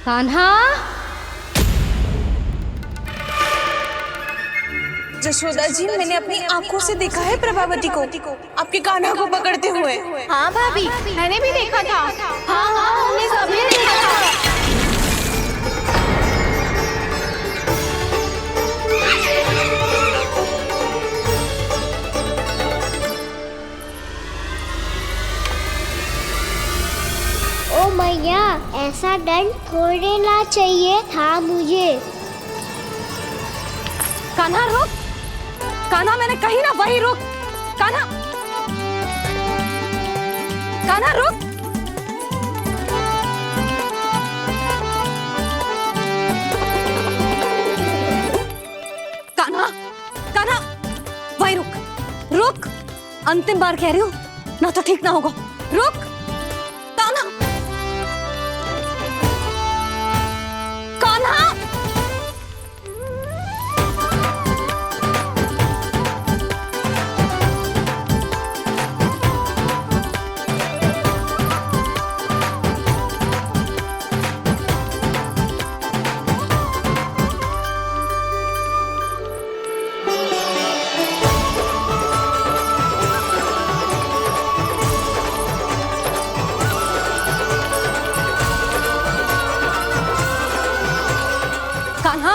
कान्हा। जशोदा जी, मैंने अपनी आंखों से देखा है प्रभावती को आपके कान्हा को पकड़ते हुए। हाँ भाभी, मैंने भी देखा था। हाँ हाँ, हमने सबने देखा था। ओ मैया, ऐसा दंड थोड़े ना चाहिए था मुझे। कान्हा रुक, कान्हा मैंने कही ना वही रुक। कान्हा, कान्हा रुक। कान्हा, कान्हा वही रुक, रुक। अंतिम बार कह रही हूँ, ना तो ठीक ना होगा। रुक कान्हा, कान्हा। कान्हा,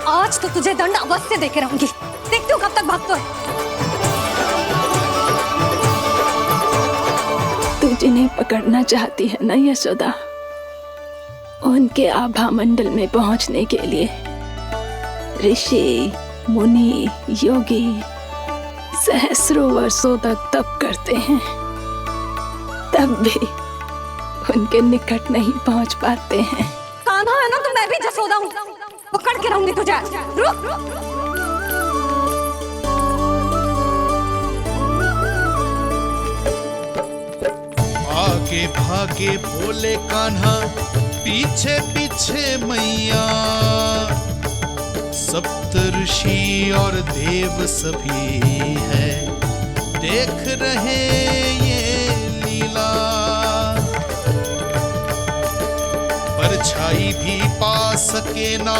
आज तो तुझे दंड अवश्य देके रहूंगी। देखती हूँ कब तक भागता है। तू जिन्हें पकड़ना चाहती है ना यशोदा, उनके आभा मंडल में पहुंचने के लिए ऋषि, मुनि, योगी सहस्रों वर्षों तक तप करते हैं, तब भी उनके निकट नहीं पहुंच पाते हैं। कान्हा है ना, तो मैं भी जसोदा हूँ, पकड़ के रहूंगी तुझे। रुक। आगे भागे बोले कान्हा, पीछे पीछे मैया। सप्त ऋषि और देव सभी है, देख रहे ये लीला। परछाई भी पा सके ना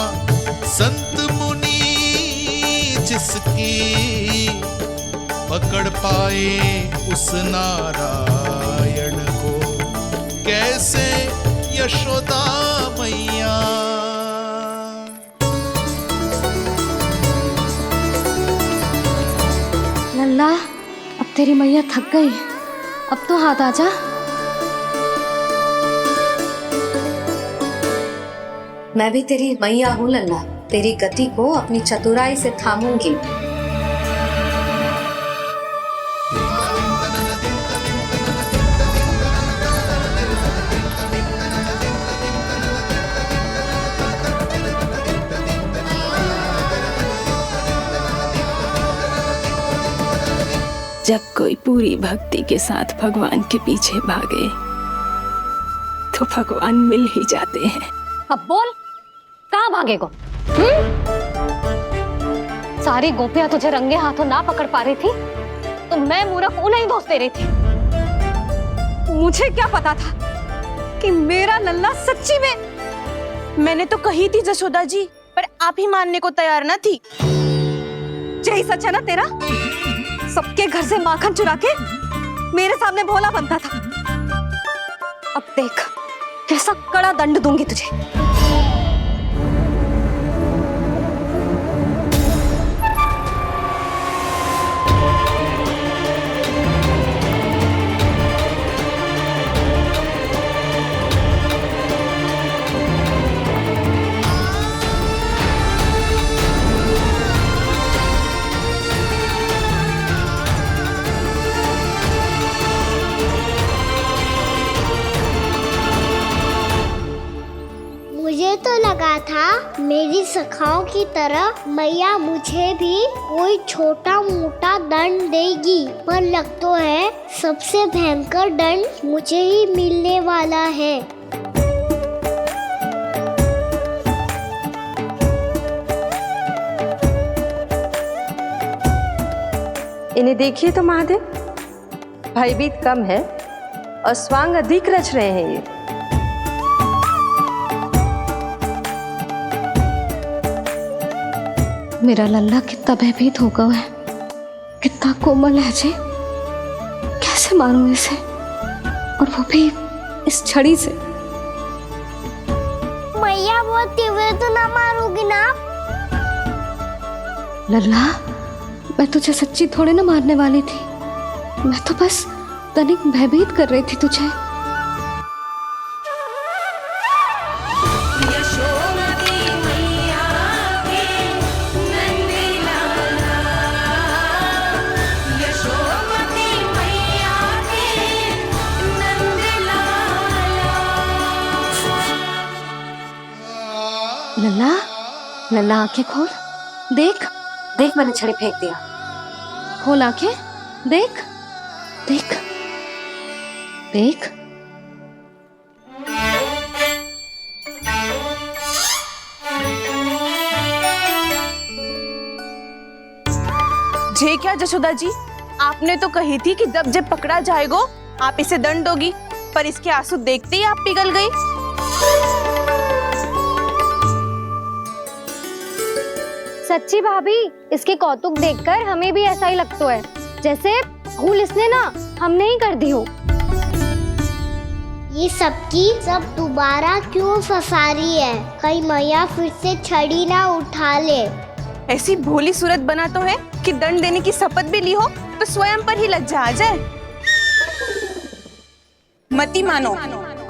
संत मुनि, जिसकी पकड़ पाए उस नारायण को, कैसे यशोदा मैया। लल्ला, अब तेरी मैया थक गई, अब तो हाथ आजा। मैं भी तेरी मैया हूँ लल्ला, तेरी गति को अपनी चतुराई से थामूंगी। जब कोई पूरी भक्ति के साथ भगवान के पीछे भागे तो भगवान मिल ही जाते हैं। अब बोल, कहाँ भागेगा? सारी गोपियां तुझे रंगे हाथों ना पकड़ पा रही थी, तो मैं मूर्ख उन्हें ही दोष दे रही थी। मुझे क्या पता था कि मेरा लल्ला सच्ची में। मैंने तो कही थी जशोदा जी, पर आप ही मानने को तैयार ना थी। यही सच है ना तेरा? सबके घर से माखन चुरा के मेरे सामने भोला बनता था। अब देख कैसा कड़ा दंड दूंगी तुझे। मुझे तो लगा था मेरी सखाओं की तरह मैया मुझे भी कोई छोटा मोटा दंड देगी, पर लग तो है सबसे भयंकर दंड मुझे ही मिलने वाला है। इन्हें देखिए तो महादेव, भयभीत कम है और स्वांग अधिक रच रहे हैं ये। मेरा लल्ला कितना भयभीत होगा है, कितना कोमल है जी। कैसे मारूं इसे, और वो भी इस छड़ी से। मैया बहुत तीव्र तो ना मारोगी ना? लल्ला, मैं तुझे सच्ची थोड़े ना मारने वाली थी। मैं तो बस तनिक भयभीत कर रही थी तुझे। लल्ला, लल्ला आंखें खोल, देख देख, मैंने छड़ी फेंक दिया। खोल आंखें, देख देख देख। जे क्या जशोदा जी, आपने तो कही थी कि जब पकड़ा जाएगा आप इसे दंड दोगी, पर इसके आंसू देखते ही आप पिघल गई। सच्ची भाभी, इसके कौतुक देखकर हमें भी ऐसा ही लगता है, जैसे भूल इसने ना हमने ही कर दी हो। ये सबकी सब दोबारा क्यों फंसा रही है? कहीं मैया फिर से छड़ी ना उठा ले। ऐसी भोली सूरत बना तो है कि दंड देने की शपथ भी ली हो तो स्वयं पर ही लज्जा आ जाए। मती मानो,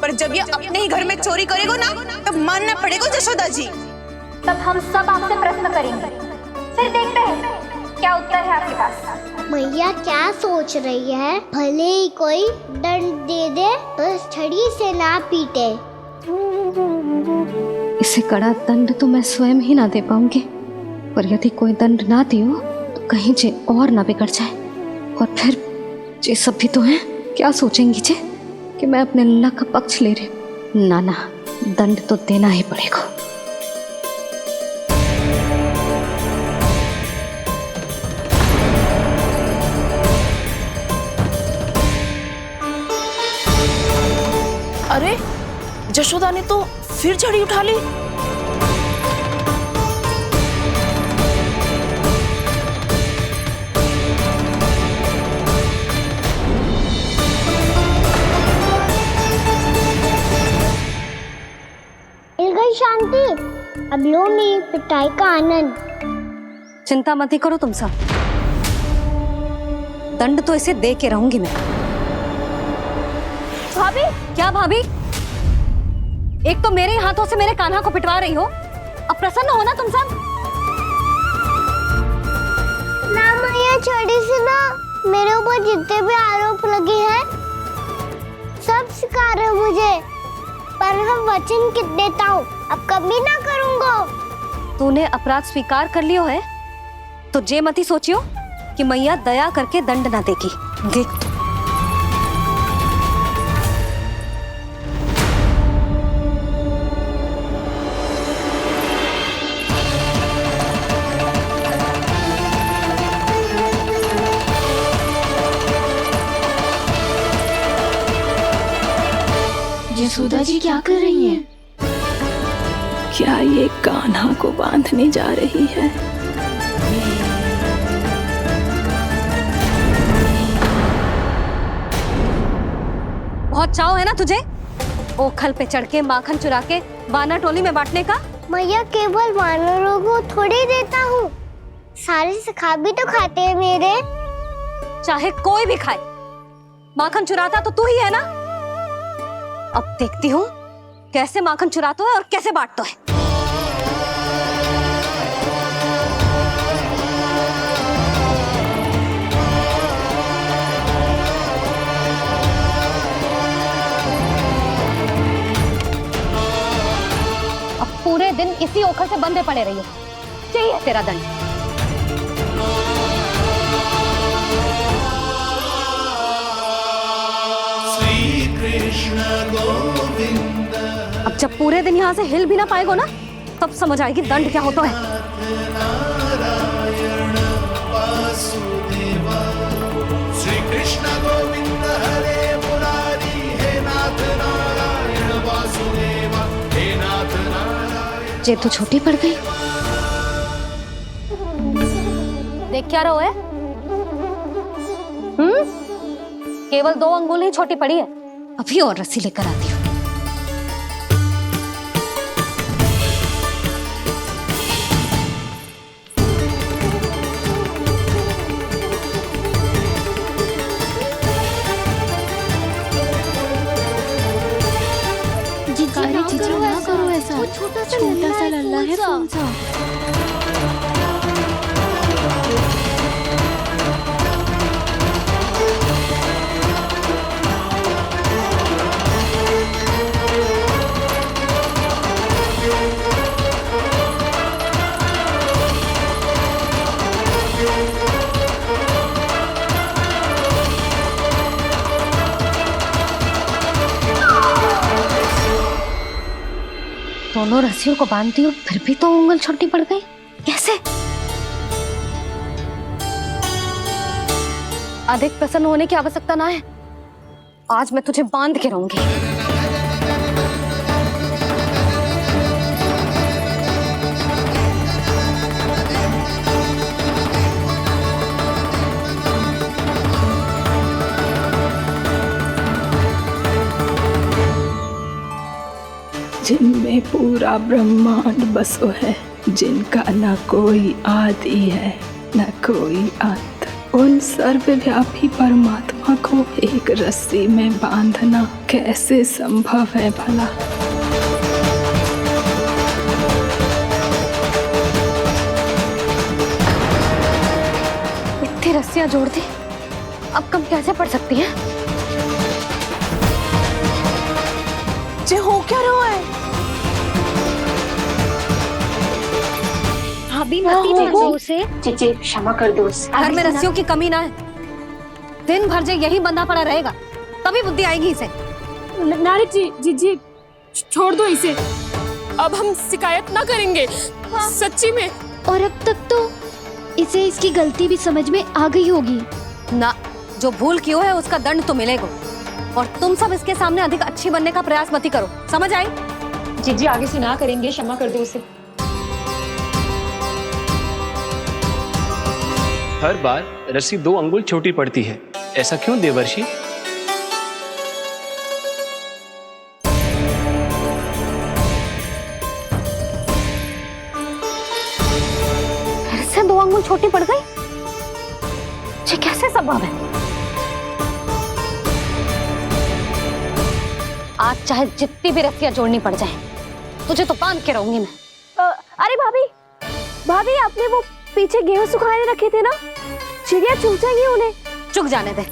पर जब ये अपने ही घर में चोरी करेगा ना, तब मानना पड़ेगा जशोदा जी। तब हम सब आपसे प्रश्न करेंगे, फिर देखते हैं क्या उत्तर है आपके पास। मैया क्या सोच रही है? भले ही कोई दंड दे दे, बस छड़ी से ना पीटे। इसे कड़ा दंड तो मैं स्वयं ही ना दे पाऊंगी, पर यदि कोई दंड ना दियो तो कहीं जे और ना बिगड़ जाए, और फिर जे सब भी तो हैं, क्या सोचेंगी जे कि मैं अपने लल्ला का पक्ष ले रही। ना ना, दंड तो देना ही पड़ेगा। अरे, जशोदा ने तो फिर छड़ी उठा ली। मिल गई शांति, अब लो मेरी पिटाई का आनंद। चिंता मत ही करो तुम सब, दंड तो इसे दे के रहूंगी मैं। भाभी, क्या भाभी? एक तो मेरे हाथों से मेरे कान्हा को पिटवा रही हो, अब प्रसन्न हो ना तुम सब। ना मैया, छड़ी से ना मेरे ऊपर जितने भी आरोप लगे हैं सब स्वीकार है मुझे, पर हम वचन कित देता हूँ, अब कभी ना करूँगा। तूने अपराध स्वीकार कर लियो है तो जे मती सोचियो कि मैया दया करके दंड ना देगी। देख, यशोदा जी क्या कर रही हैं? क्या ये कान्हा को बांधने जा रही है? बहुत चाव है ना तुझे ओखल पे चढ़ के माखन चुरा के वानर टोली में बांटने का। मैया, केवल वानरों को थोड़ी देता हूँ, सारे सखा भी तो खाते हैं मेरे। चाहे कोई भी खाए, माखन चुराता तो तू ही है ना। अब देखती हूँ कैसे माखन चुराता है और कैसे बांटता है। अब पूरे दिन इसी ओखल से बंधे पड़े रहिए, चाहिए तेरा दंड। अब जब पूरे दिन यहाँ से हिल भी ना पाएगो ना, तब समझ आएगी दंड क्या होता है। श्री कृष्ण गोविंद हरे मुरारी, हे नाथ नारायण वासुदेवा, हे नाथ नारायण। जे तो छोटी पड़ गई, देख क्या रहो है? केवल 2 अंगुल ही छोटी पड़ी है। अभी और रस्सी लेकर आती हूँ। ना करो ऐसा। छोटा सा लल्ला है कौन सा? दोनों रस्सियों को बांधती हूँ, फिर भी तो उंगल छोटी पड़ गई। कैसे? अधिक प्रसन्न होने की आवश्यकता ना है। आज मैं तुझे बांध के रहूंगी। जिनमें पूरा ब्रह्मांड बसो है, जिनका न कोई आदि है न कोई अंत, उन सर्वव्यापी परमात्मा को एक रस्सी में बांधना कैसे संभव है भला? इतनी रस्सियां जोड़ दी, अब कम कैसे पड़ सकती हैं? जे हो क्या रहा है? अभी मती देखो उसे। जीजी क्षमा कर दो उसे। घर में रस्सियों की कमी ना है। दिन भर जे यही बंधा पड़ा रहेगा, तभी बुद्धि आएगी इसे। नारी जी छोड़ दो इसे। अब हम शिकायत ना करेंगे। सच्ची में। और अब तक तो इसे इसकी गलती भी समझ में आ गई होगी ना। जो भूल की हो है उसका दंड तो मिलेगा। और तुम सब इसके सामने अधिक अच्छी बनने का प्रयास मत करो, समझ आई? जीजी आगे से ना करेंगे, क्षमा कर दो उसे। हर बार रस्सी 2 अंगुल छोटी पड़ती है, ऐसा क्यों देवर्षि? फिर से 2 अंगुल छोटी पड़ गई? ये कैसे संभव है? आज चाहे जितनी भी रस्सियां जोड़नी पड़ जाए, तुझे तो बांध के रहूंगी मैं। अरे भाभी आपने वो पीछे गेहूं सुखाने रखे थे ना, चिड़िया चुग जाएंगी उन्हें। चुक जाने दे।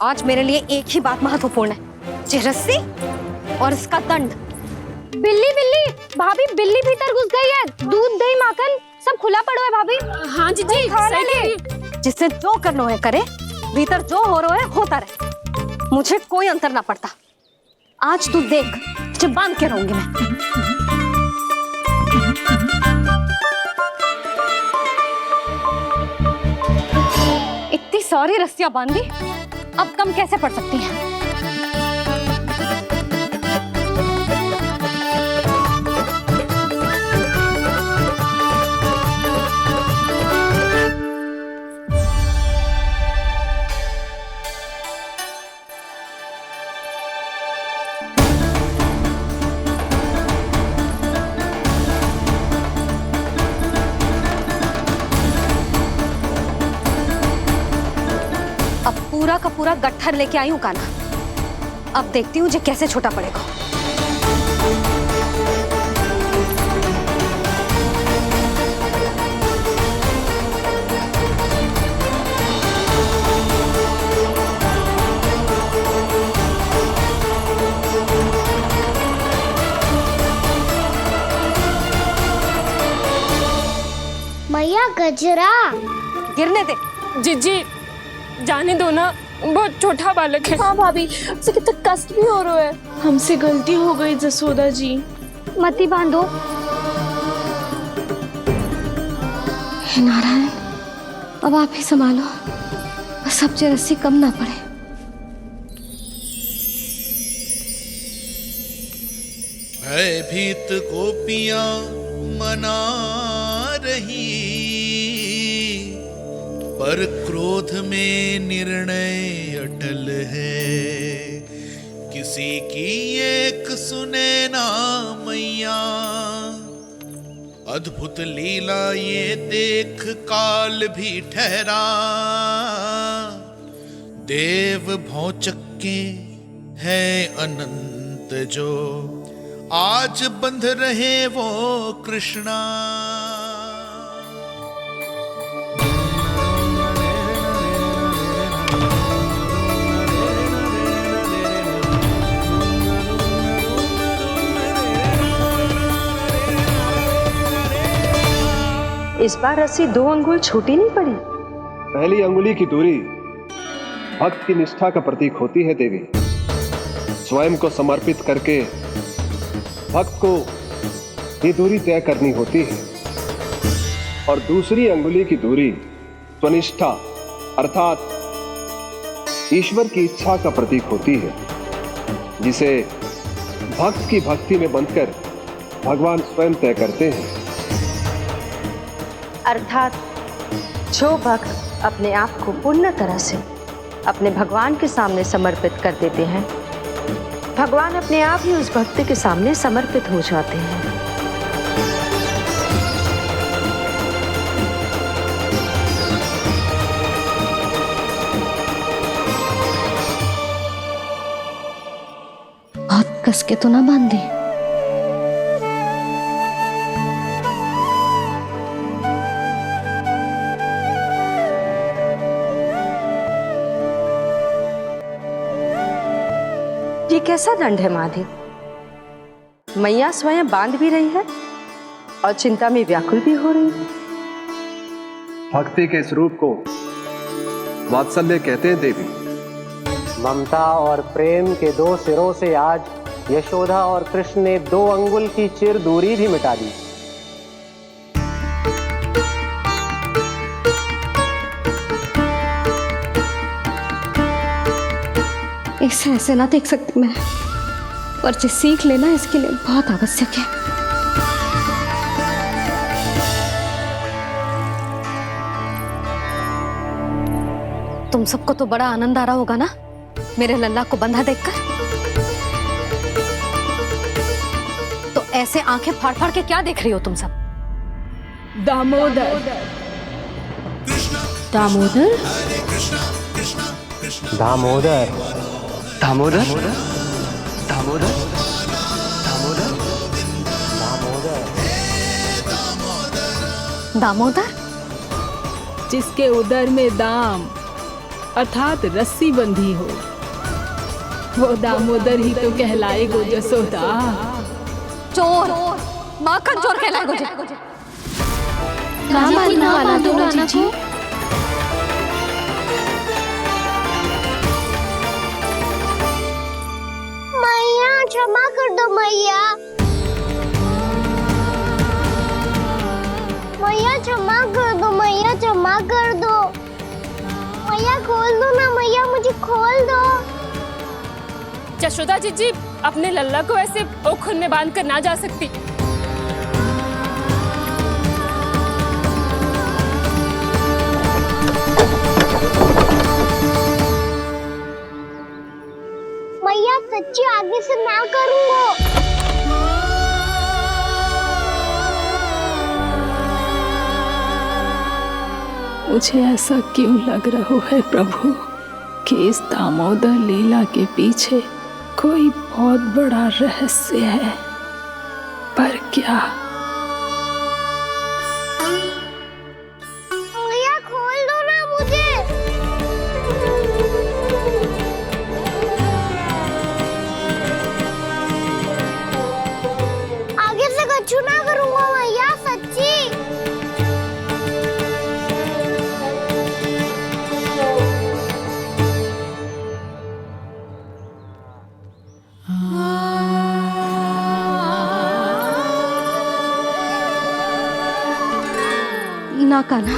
आज मेरे लिए एक ही बात महत्वपूर्ण है, ये रस्सी और इसका दंड। बिल्ली भाभी, बिल्ली भीतर घुस गई है। दूध दही माखन सब खुला पड़ा है भाभी। हाँ जीजी सही कह रही है। जिससे जो करना है करे, भीतर जो हो रहा है होता रहे, मुझे कोई अंतर ना पड़ता। आज तू देख, तुझे बांध के रहूंगी मैं। इतनी सारी रस्सियां बांधी, अब कम कैसे पड़ सकती हैं? पूरा का पूरा गट्ठर लेके आई हूँ कान्हा। अब देखती हूँ जे कैसे छोटा पड़ेगा। मैया गजरा गिरने दे। जीजी जाने दो ना, बहुत छोटा बालक है। हाँ भाभी, उसे कितना कष्ट भी हो रहा है। हमसे गलती हो गई जसोदा जी। मती बांधो। हे नारायण, अब आप ही संभालो, बस अब जे रस्सी कम ना पड़े। भयभीत गोपियां मना रही, पर क्रोध में निर्णय अटल है, किसी की एक सुने ना मैया। अद्भुत लीला ये देख काल भी ठहरा, देव भौचक्के है अनंत जो, आज बंध रहे वो कृष्णा। इस बार रस्सी 2 अंगुल छोटी नहीं पड़ी। पहली अंगुली की दूरी भक्त की निष्ठा का प्रतीक होती है देवी। स्वयं को समर्पित करके भक्त को ये दूरी तय करनी होती है। और दूसरी अंगुली की दूरी स्वनिष्ठा अर्थात ईश्वर की इच्छा का प्रतीक होती है, जिसे भक्त की भक्ति में बंधकर भगवान स्वयं तय करते हैं। अर्थात जो भक्त अपने आप को पूर्ण तरह से अपने भगवान के सामने समर्पित कर देते हैं, भगवान अपने आप ही उस भक्त के सामने समर्पित हो जाते हैं। बहुत कस के तो ना बांधी। ये कैसा दंड है माधे? मैया स्वयं बांध भी रही है और चिंता में व्याकुल भी हो रही है। भक्ति के स्वरूप को वात्सल्य कहते हैं देवी। ममता और प्रेम के 2 सिरों से आज यशोदा और कृष्ण ने 2 अंगुल की चिर दूरी भी मिटा दी। इसे ऐसे ना देख सकती मैं, पर जो सीख लेना इसके लिए बहुत आवश्यक है। तुम सबको तो बड़ा आनंद आ रहा होगा ना मेरे लल्ला को बंधा देखकर। तो ऐसे आंखें फाड़ फाड़ के क्या देख रही हो तुम सब? दामोदर। दामोदर? दामोदर। दामोदर? दामोदर? दामोदर? दामोदर? जिसके उदर में दाम अर्थात रस्सी बंधी हो, वो दामोदर ही तो कहलाएगो जसोदा। चोर, माखन चोर कहलाएगो जी। कहाँ बांधना वाला दो राना को? मैया क्षमा कर दो मैया। मैया क्षमा कर दो, मैया क्षमा कर दो। मैया खोल दो ना मैया, मुझे खोल दो। यशोदा जी अपने लल्ला को ऐसे ओखल में बांध कर ना जा सकती। मैया सच्ची आगे से ना करूंगा। मुझे ऐसा क्यों लग रहा है प्रभु कि इस दामोदर लीला के पीछे कोई बहुत बड़ा रहस्य है, पर क्या? मैया खोल दो ना मुझे। आगे से कछु ना करूंगा मैया, सच्ची। ना कान्हा,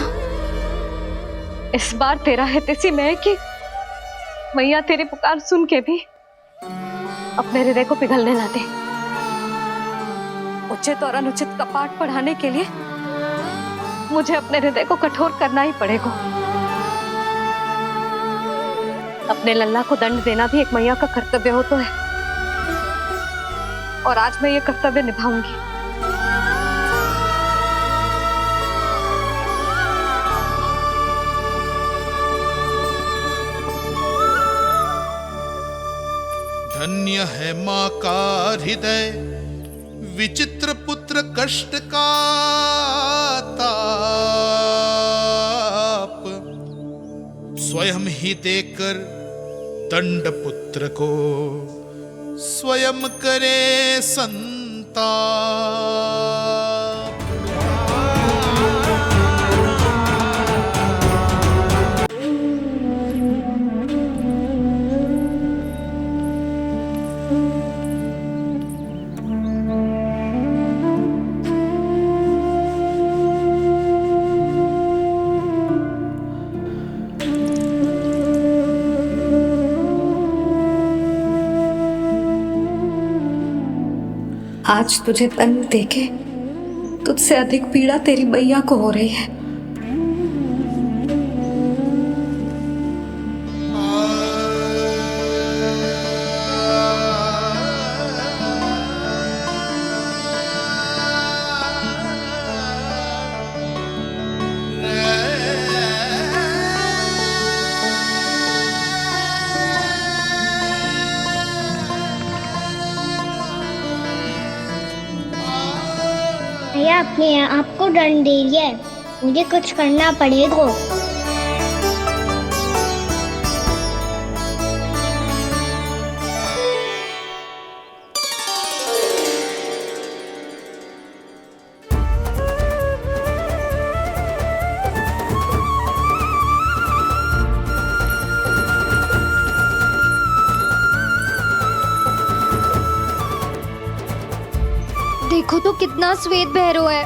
इस बार तेरा है तेसी मैं कि मैया तेरी पुकार सुन के भी अपने हृदय को पिघलने ना दे। उचित और अनुचित का पाठ पढ़ाने के लिए मुझे अपने हृदय को कठोर करना ही पड़ेगा। अपने लल्ला को दंड देना भी एक मैया का कर्तव्य हो तो है, और आज मैं ये कर्तव्य निभाऊंगी। धन्य है माँ का हृदय, विचित्र पुत्र कष्ट का ताप, स्वयं ही देकर दंड पुत्र को स्वयं करे संताप। आज तुझे दंड देके तुझसे अधिक पीड़ा तेरी मैया को हो रही है। भैया अपने आपको दंड दे रही है, मुझे कुछ करना पड़ेगा। देखो तो कितना श्वेत भैरव है।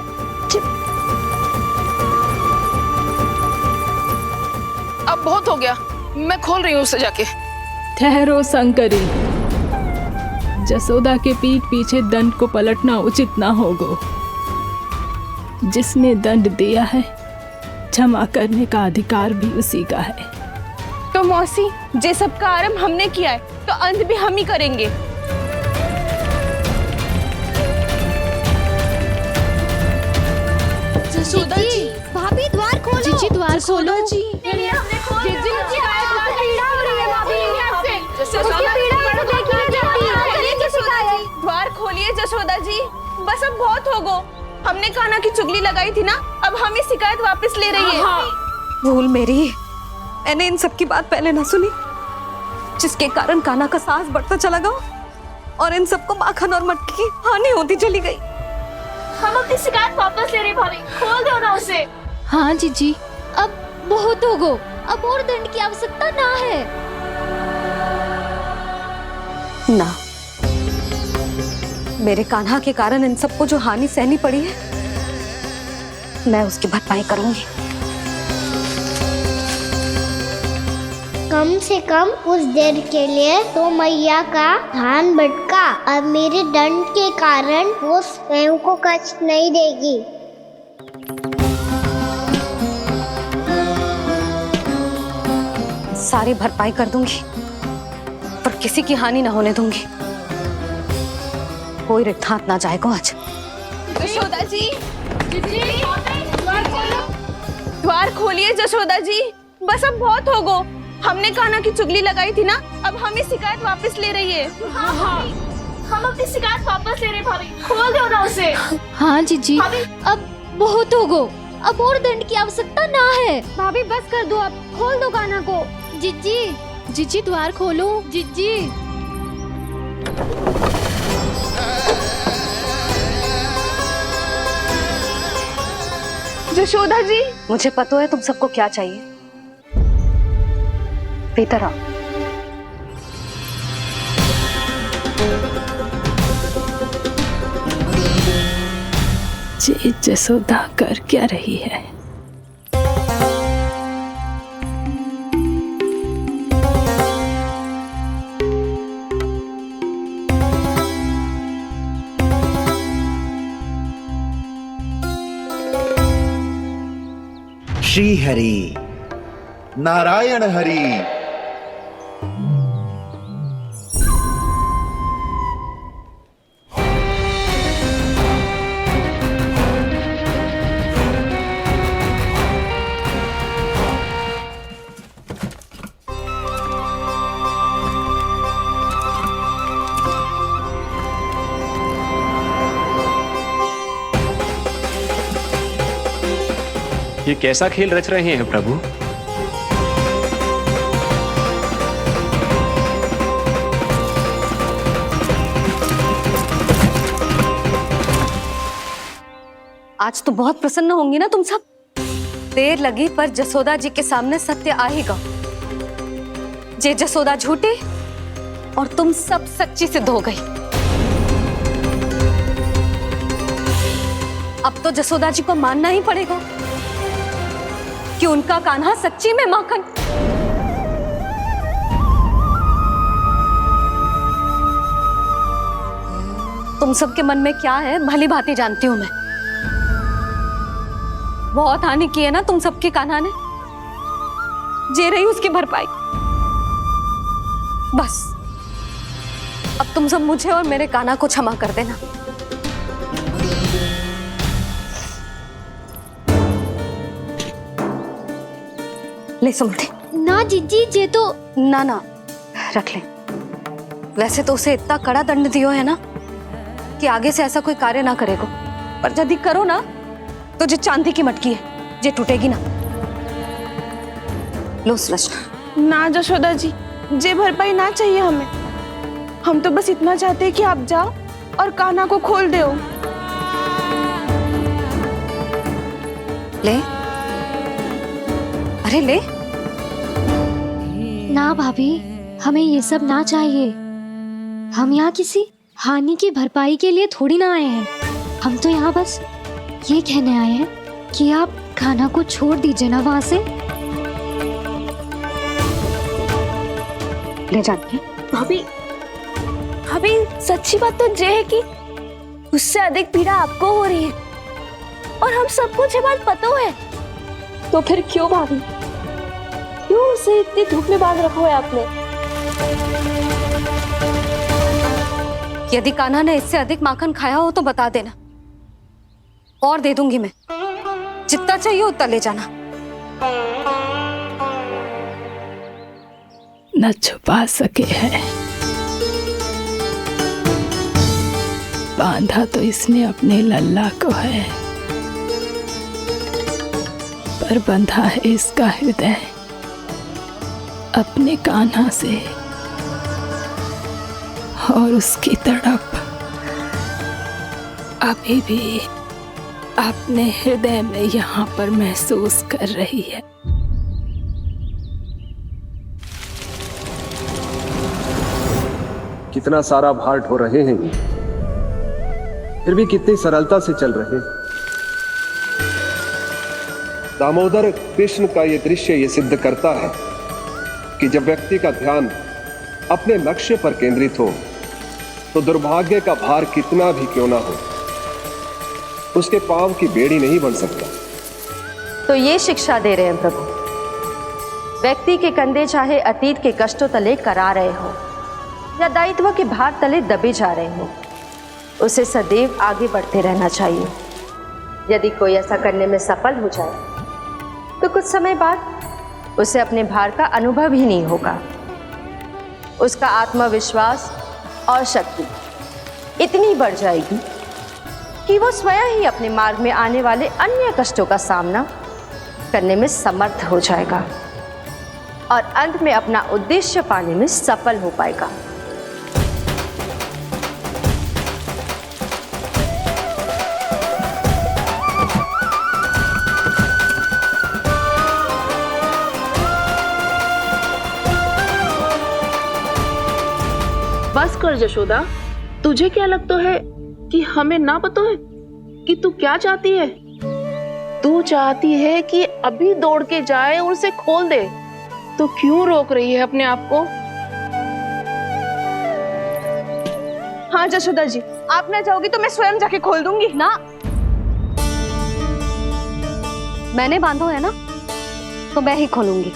अब बहुत हो गया, मैं खोल रही हूँ उसे जाके। ठहरो शंकरी, जसोदा के पीठ पीछे दंड को पलटना उचित ना होगा। जिसने दंड दिया है क्षमा करने का अधिकार भी उसी का है। तो मौसी, जे सब का आरंभ हमने किया है तो अंत भी हम ही करेंगे। जसोदा जी, भाभी द्वार खोलो। जीजी द्वार खोलो। जी द्वार खोलिए जसोदा जी, बस अब बहुत हो गो। हमने कान्हा की चुगली लगाई थी ना, अब हम ही शिकायत वापस ले रही है। भूल मेरी, मैंने इन सब की बात पहले ना सुनी, जिसके कारण कान्हा का साहस बढ़ता चला गया और इन सबको माखन और मटकी की हानि होती चली गई। हम अपनी शिकायत वापस ले रहे भाभी, खोल दो ना उसे। हाँ जीजी, अब बहुत हो गो, अब और दंड की आवश्यकता ना है। ना, मेरे कान्हा के कारण इन सबको जो हानि सहनी पड़ी है, मैं उसकी भरपाई करूंगी। कम से कम कुछ देर के लिए तो मैया का ध्यान भटका, अब मेरे दंड के कारण वो स्वयं को कष्ट नहीं देगी। सारी भरपाई कर दूंगी, पर किसी की हानि ना होने दूंगी। कोई रिक्त हाथ ना जाएगा आज। जसोदा जी, द्वार खोलिए जसोदा जी, बस अब बहुत हो गो। हमने कान्हा की चुगली लगाई थी ना, अब हम ही शिकायत वापस ले रही है। हम अपनी शिकायत वापस ले रहे भाभी, खोल दो ना उसे। हाँ जीजी, अब बहुत हो गो, अब और दंड की आवश्यकता ना है। भाभी बस कर दो, अब खोल दो कान्हा को। जीजी, जीजी द्वार खोलो। जीजी। जशोदा जी, मुझे पता है तुम सबको क्या चाहिए। भीतर आओ। ये जसोदा कर क्या रही है? श्री हरि, नारायण हरि, ये कैसा खेल रच रहे हैं प्रभु? आज तो बहुत प्रसन्न होंगी ना तुम सब। देर लगी पर जसोदा जी के सामने सत्य आएगा। जे जसोदा झूठी और तुम सब सच्ची सिद्ध हो गई। अब तो जसोदा जी को मानना ही पड़ेगा कि उनका कान्हा सच्ची में माखन। तुम सबके मन में क्या है भली भांति जानती हूं मैं। बहुत हानि की है ना तुम सबके कान्हा ने, जे रही उसकी भरपाई। बस अब तुम सब मुझे और मेरे कान्हा को क्षमा कर देना। ले सुमति। ना जीजी, जे तो ना रख ले। वैसे तो उसे इतना कड़ा दंड दियो है ना कि आगे से ऐसा कोई कार्य ना करेगा, पर यदि करो ना तो जो चांदी की मटकी है जे टूटेगी ना। लो सृष्टा। ना जशोदा जी, जे भरपाई ना चाहिए हमें। हम तो बस इतना चाहते हैं कि आप जाओ और कान्हा को खोल दो। ले, अरे ले। ना भाभी, हमें ये सब ना चाहिए। हम यहाँ किसी हानि की भरपाई के लिए थोड़ी ना आए हैं। हम तो यहाँ बस ये कहने आए हैं कि आप कान्हा को छोड़ दीजिए ना वहां से। ले जाती भाभी, भाभी सच्ची बात तो ये है कि उससे अधिक पीड़ा आपको हो रही है और हम सबको ये बात पता है। तो फिर क्यों भाभी, क्यों उसे इतनी धूप में बांध रखा है आपने? यदि कान्हा ने इससे अधिक माखन खाया हो तो बता देना, और दे दूंगी मैं। जितना चाहिए उतना ले जाना। न छुपा सके हैं, बांधा तो इसने अपने लल्ला को है, पर बंधा है इसका हृदय अपने कान्हा से। और उसकी तड़प अभी भी अपने हृदय में यहाँ पर महसूस कर रही है। कितना सारा भार ढो रहे हैं, फिर भी कितनी सरलता से चल रहे हैं। दामोदर कृष्ण का यह दृश्य ये सिद्ध करता है कि जब व्यक्ति का ध्यान अपने लक्ष्य पर केंद्रित हो तो दुर्भाग्य का भार कितना भी क्यों ना हो, उसके पांव की बेड़ी नहीं बन सकता। तो ये शिक्षा दे रहे हैं प्रभु। व्यक्ति के कंधे चाहे अतीत के कष्टों तले करा रहे हो या दायित्व के भार तले दबे जा रहे हो, उसे सदैव आगे बढ़ते रहना चाहिए। यदि कोई ऐसा करने में सफल हो जाए तो कुछ समय बाद उसे अपने भार का अनुभव ही नहीं होगा। उसका आत्मविश्वास और शक्ति इतनी बढ़ जाएगी कि वो स्वयं ही अपने मार्ग में आने वाले अन्य कष्टों का सामना करने में समर्थ हो जाएगा और अंत में अपना उद्देश्य पाने में सफल हो पाएगा। बस कर जशोदा, तुझे क्या लगता है कि हमें ना पता है कि तू क्या चाहती है? तू चाहती है कि अभी दौड़ के जाए और उसे खोल दे, तो क्यों रोक रही है अपने आप को? हाँ जशोदा जी, आप ना जाओगी तो मैं स्वयं जाके खोल दूंगी ना। मैंने बांधो है ना, तो मैं ही खोलूंगी।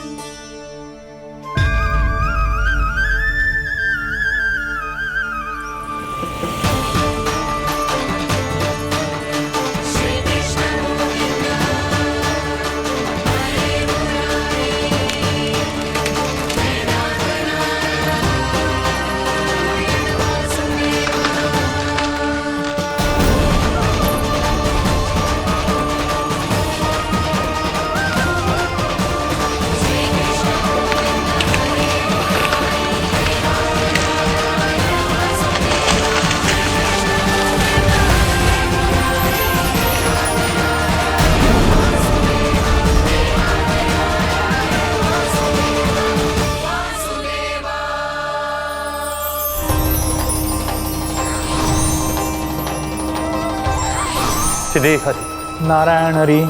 श्री हरि नारायण हरि,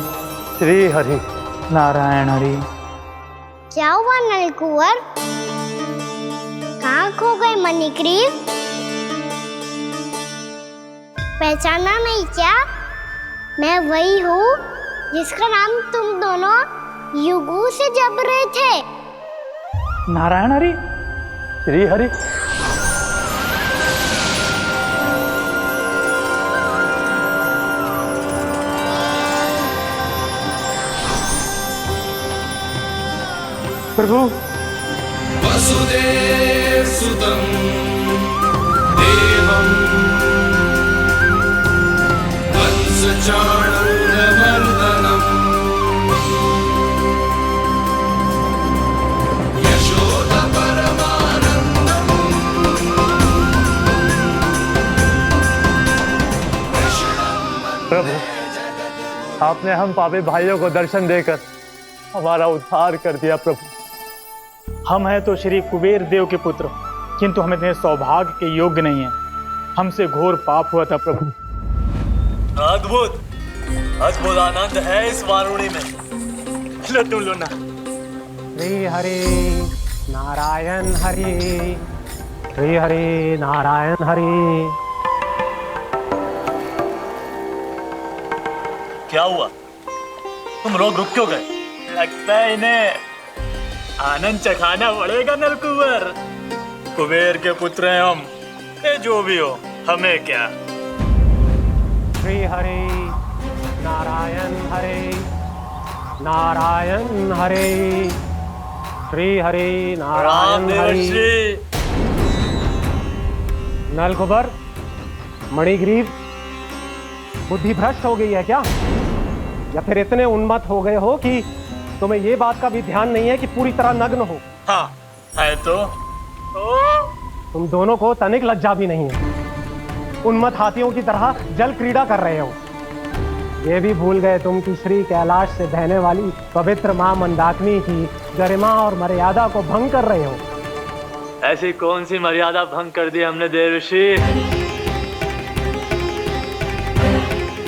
श्री हरि नारायण हरि। क्या हुआ नलकुंवर? कहाँ खो गए मणिग्रीव? पहचाना नहीं क्या? मैं वही हूँ जिसका नाम तुम दोनों युगों से जप रहे थे। नारायण हरि, श्री हरि। प्रभु वसुदेव सुतं देवं कंसचाणूरमर्दनम् यशोदा परमानंदम् प्रभु, आपने हम पापी भाइयों को दर्शन देकर हमारा उद्धार कर दिया। प्रभु, हम हैं तो श्री कुबेर देव के पुत्र, किंतु हम इतने सौभाग्य के योग्य नहीं हैं। हमसे घोर पाप हुआ था प्रभु। अद्भुत अद्भुत आनंद है इस वारुणी में। लो तुम लो ना। श्री हरि नारायण हरि, श्री हरि नारायण हरि। क्या हुआ? तुम लोग रुक क्यों गए? लगता है इन्हें आनंद चखाना पड़ेगा नलकुंवर। कुबेर के पुत्र हैं हम, ये जो भी हो हमें क्या। श्री हरि नारायण हरि, नारायण हरि, श्री हरि नारायण हरि। नलकुबर, मणिग्रीव, बुद्धि भ्रष्ट हो गई है क्या? या फिर इतने उन्मत्त हो गए हो कि तुम्हें ये बात का भी ध्यान नहीं है कि पूरी तरह नग्न हो? हाँ है तो तुम दोनों को तनिक लज्जा भी नहीं है। उन्मत्त हाथियों की तरह जल क्रीड़ा कर रहे हो। ये भी भूल गए तुम कि श्री कैलाश से बहने वाली पवित्र मां मंदाकिनी की गरिमा और मर्यादा को भंग कर रहे हो। ऐसी कौन सी मर्यादा भंग कर दी हमने देव ऋषि?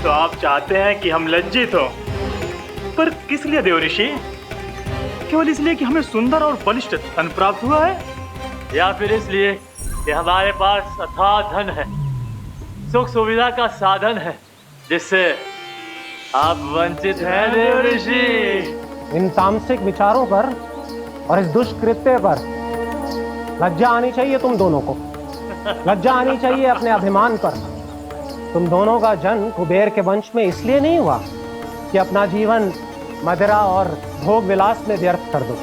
तो आप चाहते हैं कि हम लज्जित हो, पर किस लिए देव ऋषि? केवल इसलिए कि हमें सुंदर और बलिष्ठ धन प्राप्त हुआ है, या फिर इसलिए कि हमारे पास अथाह धन है, सुख सुविधा का साधन है, जिससे आप वंचित हैं देव ऋषि? इन तामसिक विचारों पर और इस दुष्कृत्य पर लज्जा आनी चाहिए तुम दोनों को। लज्जा आनी चाहिए अपने अभिमान पर। तुम दोनों का जन्म कुबेर के वंश में इसलिए नहीं हुआ कि अपना जीवन मदिरा और भोग विलास में व्यर्थ कर दो।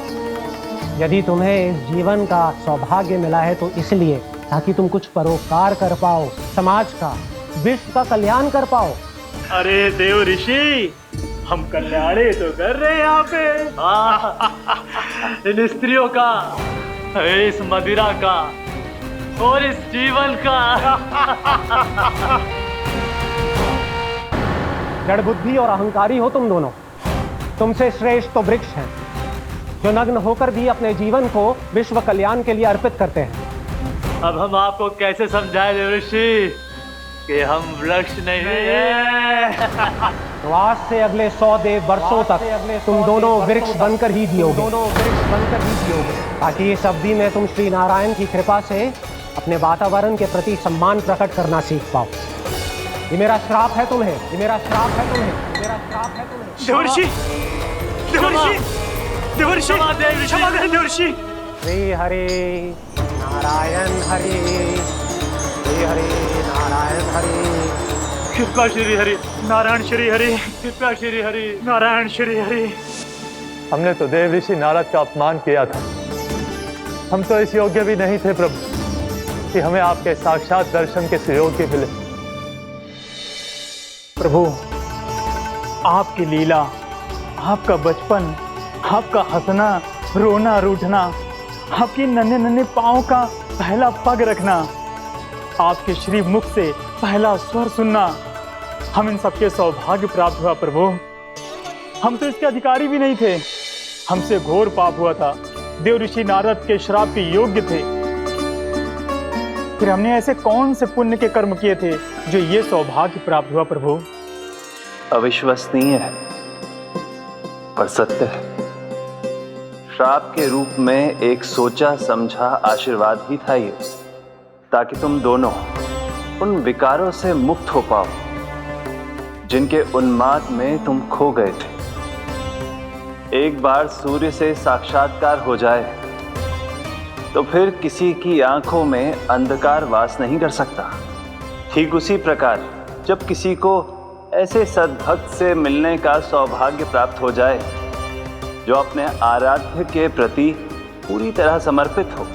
यदि तुम्हें इस जीवन का सौभाग्य मिला है तो इसलिए ताकि तुम कुछ परोपकार कर पाओ, समाज का, विश्व का कल्याण कर पाओ। अरे देव ऋषि, हम कल्याणी तो कर रहे हैं यहाँ पे। इन स्त्रियों का, इस मदिरा का और इस जीवन का। जड़ बुद्धि और अहंकारी हो तुम दोनों। तुमसे श्रेष्ठ तो वृक्ष हैं, जो नग्न होकर भी अपने जीवन को विश्व कल्याण के लिए अर्पित करते हैं। अब हम आपको कैसे समझाएं देव ऋषि कि हम वृक्ष नहीं हैं? तो आज से अगले 100 देव वर्षों तक तुम दोनों वृक्ष बनकर ही जियोगे। ताकि इस अवधि में तुम श्री नारायण की कृपा से अपने वातावरण के प्रति सम्मान प्रकट करना सीख पाओ। ये मेरा श्राप है तुम्हें, ये मेरा श्राप है तुम्हें, मेरा श्राप है तुम्हें। देवर्षि, देवर्षि, देवर्षि, क्षमा करें देवर्षि। श्री हरि नारायण हरि, श्री हरि नारायण हरि। कृपा श्री हरि नारायण, श्री हरि कृपा, श्री हरि नारायण, श्री हरि। हमने तो देव ऋषि नारद का अपमान किया था। हम तो इस योग्य भी नहीं थे प्रभु कि हमें आपके साक्षात दर्शन के सुयोग्य मिले। प्रभु, आपकी लीला, आपका बचपन, आपका हंसना, रोना, रूठना, आपकी नन्हे नन्हे पाँव का पहला पग रखना, आपके श्री मुख से पहला स्वर सुनना, हम इन सबके सौभाग्य प्राप्त हुआ प्रभु। हम तो इसके अधिकारी भी नहीं थे। हमसे घोर पाप हुआ था, देव ऋषि नारद के श्राप के योग्य थे। फिर हमने ऐसे कौन से पुण्य के कर्म किए थे जो ये सौभाग्य प्राप्त हुआ प्रभु? अविश्वसनीय है पर सत्य है। श्राप के रूप में एक सोचा समझा आशीर्वाद ही था ये, ताकि तुम दोनों उन विकारों से मुक्त हो पाओ जिनके उन्माद में तुम खो गए थे। एक बार सूर्य से साक्षात्कार हो जाए तो फिर किसी की आंखों में अंधकार वास नहीं कर सकता। ठीक उसी प्रकार जब किसी को ऐसे सद्भक्त से मिलने का सौभाग्य प्राप्त हो जाए जो अपने आराध्य के प्रति पूरी तरह समर्पित हो,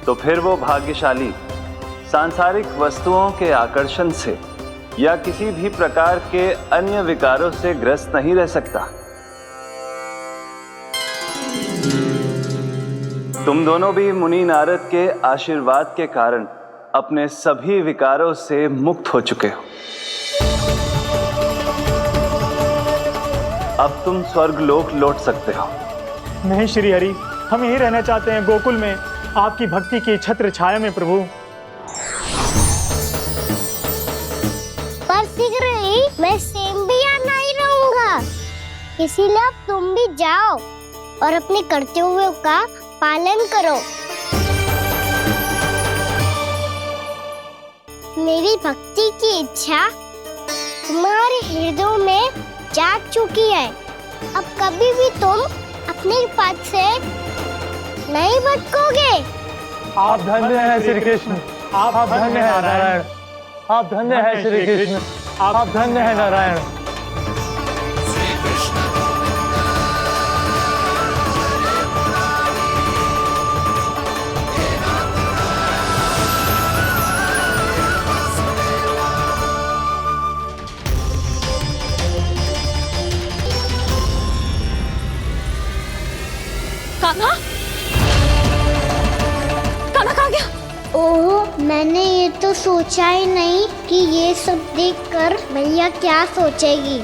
तो फिर वो भाग्यशाली सांसारिक वस्तुओं के आकर्षण से या किसी भी प्रकार के अन्य विकारों से ग्रस्त नहीं रह सकता। तुम दोनों भी मुनि नारद के आशीर्वाद के कारण अपने सभी विकारों से मुक्त हो चुके हो। अब तुम स्वर्गलोक लौट सकते हो। नहीं श्री हरि, हम यहीं रहना चाहते हैं, गोकुल में आपकी भक्ति की छत्र छाया में प्रभु। पर शीघ्र ही मैं सेम्बिया नहीं रहूंगा, इसीलिए अब तुम भी जाओ और अपने कर्तव्यों का पालन करो। मेरी भक्ति की इच्छा तुम्हारे हृदय में जाग चुकी है। अब कभी भी तुम अपने पथ से नहीं भटकोगे। आप धन्य हैं श्री कृष्ण, आप धन्य हैं नारायण, आप धन्य हैं श्री कृष्ण, आप धन्य हैं नारायण। कान्हा, कान्हा कहाँ गया? ओह, मैंने ये तो सोचा ही नहीं कि ये सब देखकर मैया क्या सोचेगी।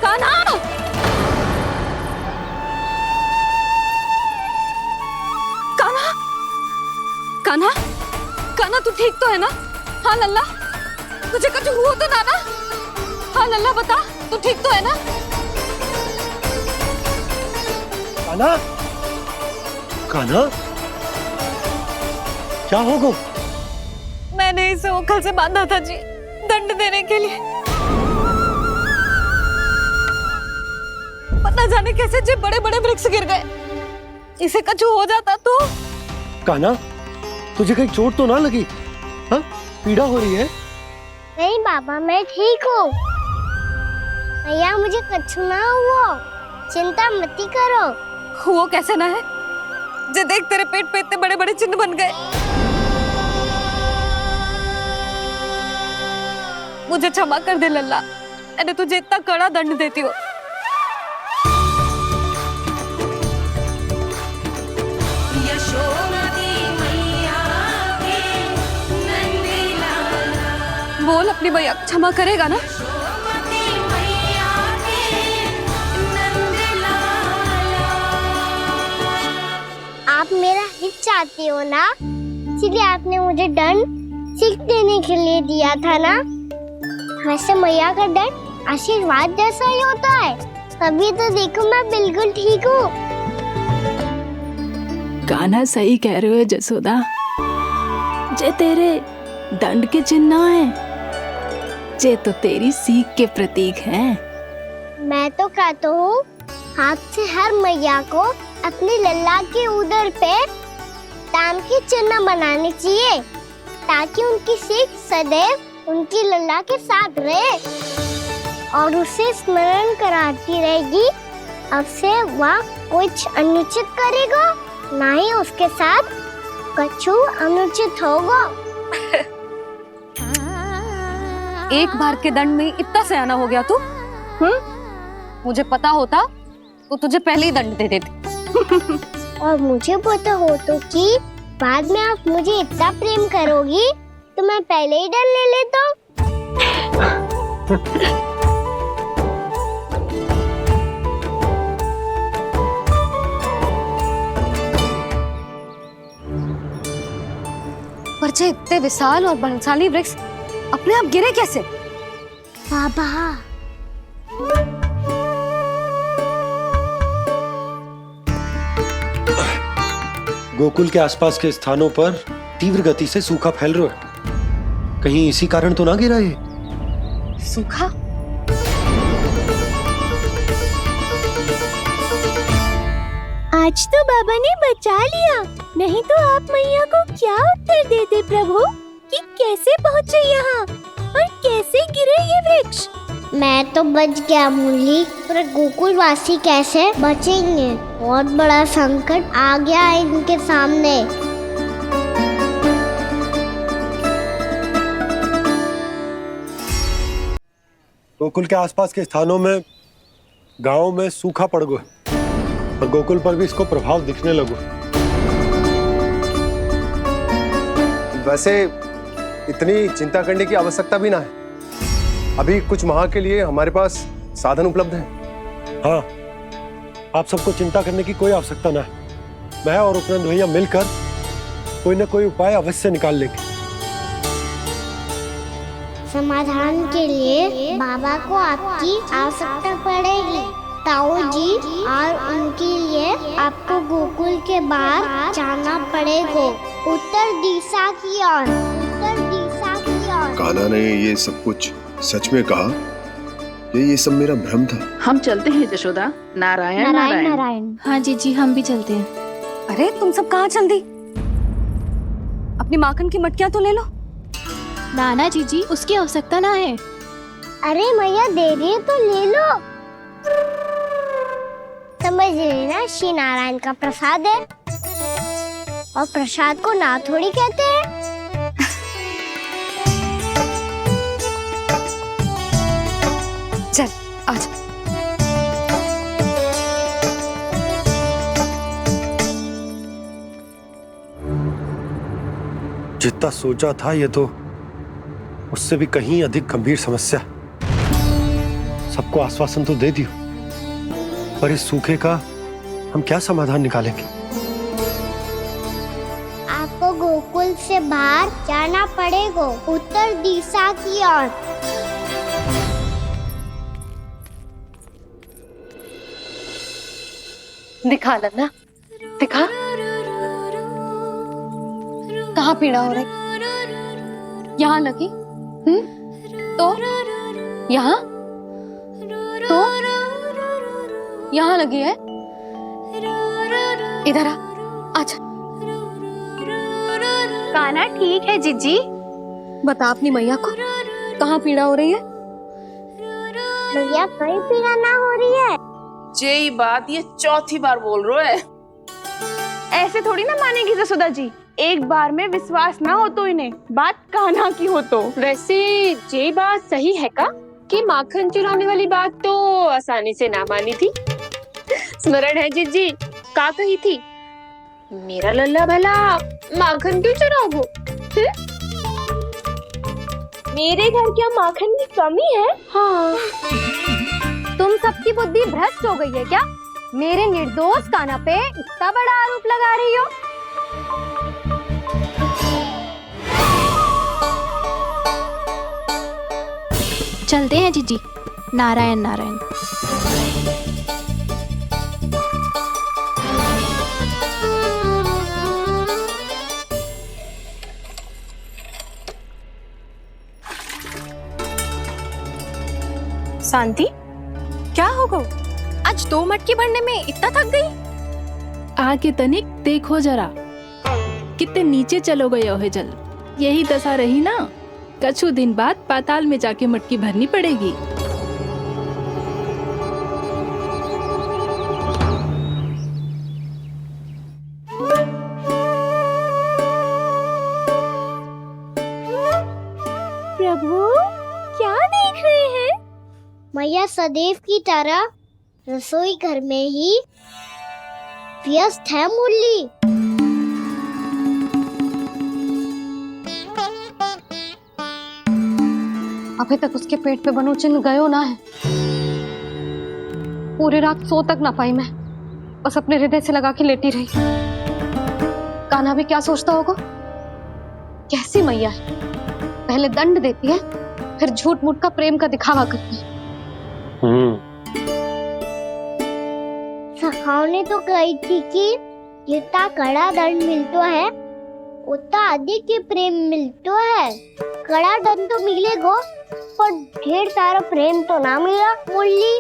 कान्हा! कान्हा! कान्हा! कान्हा तू ठीक तो है ना? हाँ लल्ला, तुझे कुछ हुआ तो ना? हाँ लल्ला बता, तू ठीक तो है ना? कान्हा, कान्हा, क्या होगा? मैंने इसे ओखल से बांधा था जी, दंड देने के लिए। पता जाने कैसे जे बड़े बड़े वृक्ष गिर गए। इसे कुछ हो जाता तो? कान्हा, तुझे कहीं चोट तो ना लगी? हाँ, पीड़ा हो रही है? नहीं बाबा, मैं ठीक हूँ। भैया मुझे कुछ ना हुआ, चिंता मत करो। वो कैसे ना है? जे देख तेरे पेट पे इतने बड़े बड़े चिन्ह बन गए। मुझे क्षमा कर दे लल्ला, मैंने तुझे इतना कड़ा दंड देती हो। बोल अपनी भैया क्षमा करेगा ना? आप मेरा हित चाहते हो ना, इसलिए आपने मुझे दंड सीख देने के लिए दिया था ना। वैसे मैया का दंड आशीर्वाद जैसा ही होता है, तभी तो देखो मैं बिल्कुल ठीक हूँ। कान्हा सही कह रहे हो जसोदा, जे तेरे दंड के चिन्ह है, जे तो तेरी सीख के प्रतीक हैं। मैं तो कहता हूँ हाथ से हर मैया को अपनी लल्ला के उदर पे ताम के चिन्ह बनाने चाहिए, ताकि उनकी सीख सदैव उनकी लल्ला के साथ रहे और उसे स्मरण कराती रहेगी। अब से वह कुछ अनुचित करेगा, ना ही उसके साथ कुछ अनुचित होगा। एक बार के दंड में इतना सयाना हो गया तू? मुझे पता होता तो तुझे पहले ही दंड दे देती। और मुझे पता हो तो कि बाद में आप मुझे इतना प्रेम करोगी तो मैं पहले ही डर ले लेता हूँ। पर जे इतने विशाल और बलशाली वृक्ष अपने आप गिरे कैसे? बाबा, गोकुल के आसपास के स्थानों पर तीव्र गति से सूखा फैल रहा है। कहीं इसी कारण तो ना गिरा ये? सूखा? आज तो बाबा ने बचा लिया, नहीं तो आप मैया को क्या उत्तर देते प्रभु कि कैसे पहुँचे यहाँ और कैसे गिरे ये वृक्ष। मैं तो बच गया मुरली, पर गोकुल वासी कैसे बचेंगे? बहुत बड़ा संकट आ गया है इनके सामने। गोकुल के आसपास के स्थानों में, गांवों में सूखा पड़ गया और गोकुल पर भी इसको प्रभाव दिखने लगा। वैसे इतनी चिंता करने की आवश्यकता भी ना है। अभी कुछ माह के लिए हमारे पास साधन उपलब्ध हैं। हाँ, आप सबको चिंता करने की कोई आवश्यकता ना है। मैं और उपनंद भैया मिलकर कोई ना कोई उपाय अवश्य निकाल लेंगे। समाधान के लिए बाबा को आपकी आवश्यकता पड़ेगी। ताऊ जी और उनके लिए आपको गोकुल के बाहर जाना पड़ेगा, उत्तर दिशा की ओर, उत्तर दिशा की ओर। कान्हा ने ये सब कुछ सच में कहा? ये सब मेरा भ्रम था? हम चलते हैं जशोदा। नारायण नारायण नारायण। हाँ जीजी, हम भी चलते हैं। अरे तुम सब कहाँ चल दी? अपनी माखन की मटकियाँ तो ले लो। नाना जीजी, उसकी आवश्यकता ना है। अरे मैया दे रही है तो ले लो। समझ लेना, श्री नारायण का प्रसाद है और प्रसाद को ना थोड़ी कहते हैं। चल आजा। जितना सोचा था ये तो उससे भी कहीं अधिक गंभीर समस्या। सबको आश्वासन तो दे दियो, पर इस सूखे का हम क्या समाधान निकालेंगे? आपको गोकुल से बाहर जाना पड़ेगा, उत्तर दिशा की ओर। दिखा लन्ना, दिखा। कहाँ पीड़ा हो रही? यहाँ लगी? तो यहाँ? तो यहाँ लगी है? इधर आ, आजा। कान्हा ठीक है जीजी। बता अपनी मैया को कहाँ पीड़ा हो रही है? भैया कहीं पीड़ा ना हो रही है। यही बात ये चौथी बार बोल रहे है। ऐसे थोड़ी ना मानेगी जसोदा जी। एक बार में विश्वास ना हो तो इन्हें बात कान्हा की हो तो। वैसे ये बात सही है का कि माखन चुराने वाली बात तो आसानी से ना मानी थी। स्मरण है जीजी का कही थी, मेरा लल्ला भला माखन क्यों चुराओगे? मेरे घर क्या माखन की कमी है? हाँ, तुम सबकी बुद्धि भ्रष्ट हो गई है क्या? मेरे निर्दोष कान्हा पे इतना बड़ा आरोप लगा रही हो? चलते हैं जीजी। नारायण नारायण। शांति, क्या हो गो? आज 2 मटकी भरने में इतना थक गई? आगे तनिक देखो जरा, कितने नीचे चलो गए हो जल। यही दशा रही ना, कछु दिन बाद पाताल में जाके मटकी भरनी पड़ेगी। प्रभु क्या देख रहे हैं? मैया सदैव की तरह रसोई घर में ही व्यस्त है मुरली। अभी तक उसके पेट पे बनो चिन्ह गयो ना है। पूरी रात सो तक ना पाई मैं, बस अपने हृदय से लगा के लेटी रही। कान्हा भी क्या सोचता होगा? कैसी मैया है, पहले दंड देती है फिर झूठ मूठ का प्रेम का दिखावा करती है। सखाओ ने तो कही थी कि जितना कड़ा दंड मिलतो है उतना अधिक ही प्रेम मिलतो है। कड़ा दंड तो मिलेगो पर ढेर सारा प्रेम तो ना मिला। मुरली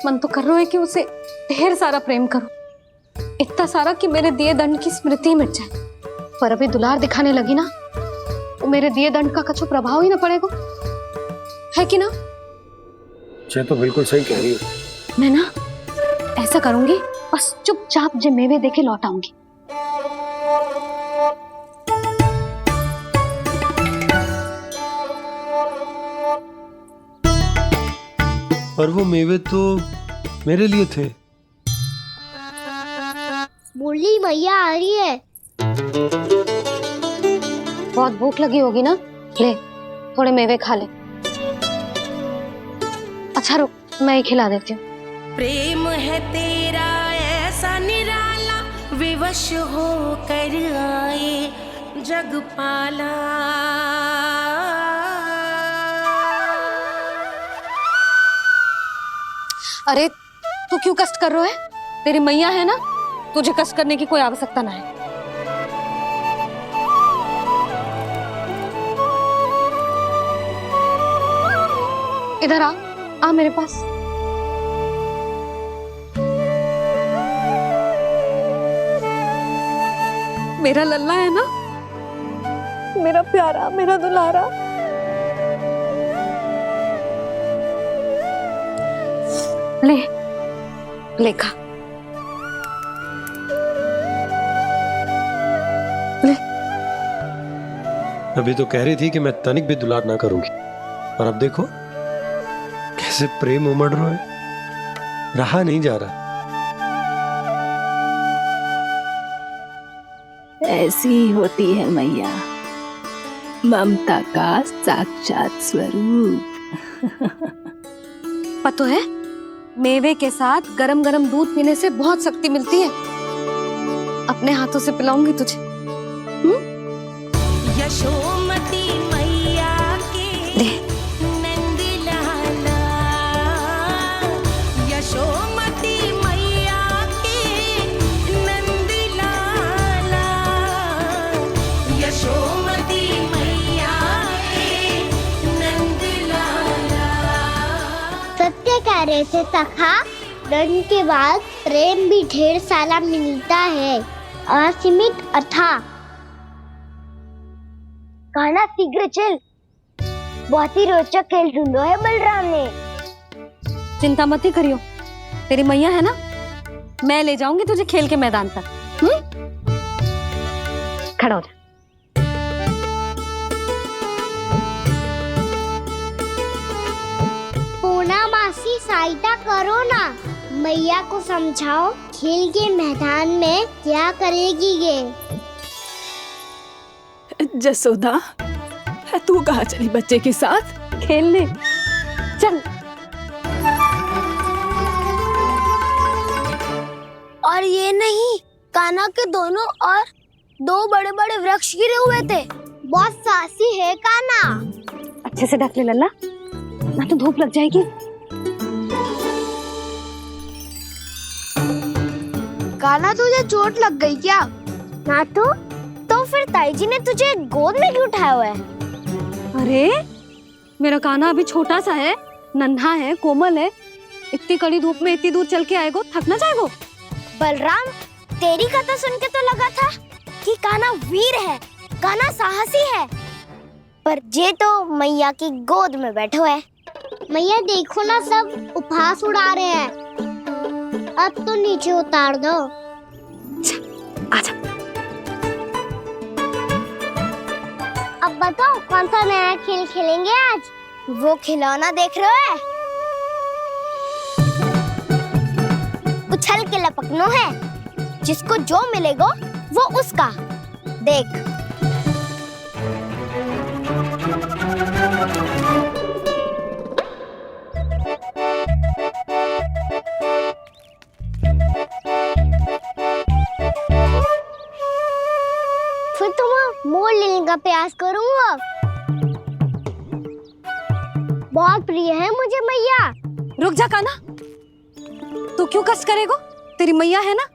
मन तो कर रहा है कि उसे ढेर सारा प्रेम करूं, इतना सारा कि मेरे दिए दंड की स्मृति मिट जाए। पर अभी दुलार दिखाने लगी ना, वो मेरे दिए दंड का कछु प्रभाव ही ना पड़ेगा, है कि ना? ये तो बिल्कुल सही कह रही हो। मैं ना ऐसा करूंगी, बस चुपचाप जे मेवे देके लौट आऊंगी। पर वो मेवे तो मेरे लिए थे। मुरली मैया आ रही है। बहुत भूख लगी होगी ना, ले थोड़े मेवे खा ले। अच्छा रुक, मैं ही खिला देती हूँ। प्रेम है तेरा ऐसा निराला, विवश हो कर आए जग पाला। अरे तू क्यों कष्ट कर रहा है? तेरी मैया है ना, तुझे कष्ट करने की कोई आवश्यकता ना है। इधर आ मेरे पास। मेरा लल्ला है ना, मेरा प्यारा, मेरा दुलारा। ले लेखा ले। अभी तो कह रही थी कि मैं तनिक भी दुलार ना करूंगी, और अब देखो कैसे प्रेम उमड़ रहा है, रहा नहीं जा रहा। ऐसी ही होती है मैया, ममता का साक्षात स्वरूप। पता है, मेवे के साथ गरम गरम दूध पीने से बहुत शक्ति मिलती है। अपने हाथों से पिलाऊंगी तुझे। यशोमती मैया के नंद लाला, यशोमती मैया के नंद लाला, यशोमती मैया के नंद लाला। सत्य कह रहे थे सखा, दंड के बाद प्रेम भी ढेर सारा मिलता है, असीमित अथाह। कहना शीघ्र चल, बहुत ही रोचक खेल ढूंढो है बलराम ने। चिंता मत ही करियो, तेरी मैया है ना, मैं ले जाऊंगी तुझे खेल के मैदान पर। खड़ा हो जा। पूना मासी सहायता करो ना, मैया को समझाओ खेल के मैदान में क्या करेगी ये। जसोदा, तू कहाँ चली बच्चे के साथ? खेलने चल। और ये नहीं, कान्हा के दोनों और दो बड़े बड़े वृक्ष गिरे हुए थे। बहुत साहसी है कान्हा। अच्छे से ढक ले लल्ला, ना तो धूप लग जाएगी। कान्हा तुझे चोट लग गई क्या? ना तो फिर ताई जी ने तुझे गोद में क्यों उठाया हुआ है? अरे मेरा कान्हा अभी छोटा सा है, नन्हा है, कोमल है। इतनी कड़ी धूप में इतनी दूर चल के आएगो, थक ना जाएगो। बलराम, तेरी कथा सुन के तो लगा था कि कान्हा वीर है, कान्हा साहसी है, पर ये तो मैया की गोद में बैठे हुए है। मैया देखो ना, सब उपहास उड़ा रहे हैं। अब तो नीचे उतार दो। आजा। अब बताओ कौन सा नया खेल खेलेंगे आज? वो खिलौना देख रहे हो? उछल के लपकनो है, जिसको जो मिलेगा वो उसका। देख। फिर तुम मोड़ लेने का प्रयास करूंगा। बहुत प्रिय है मुझे मैया। रुक जा कान्हा, तू क्यों कष्ट करेगो? तेरी मैया है ना,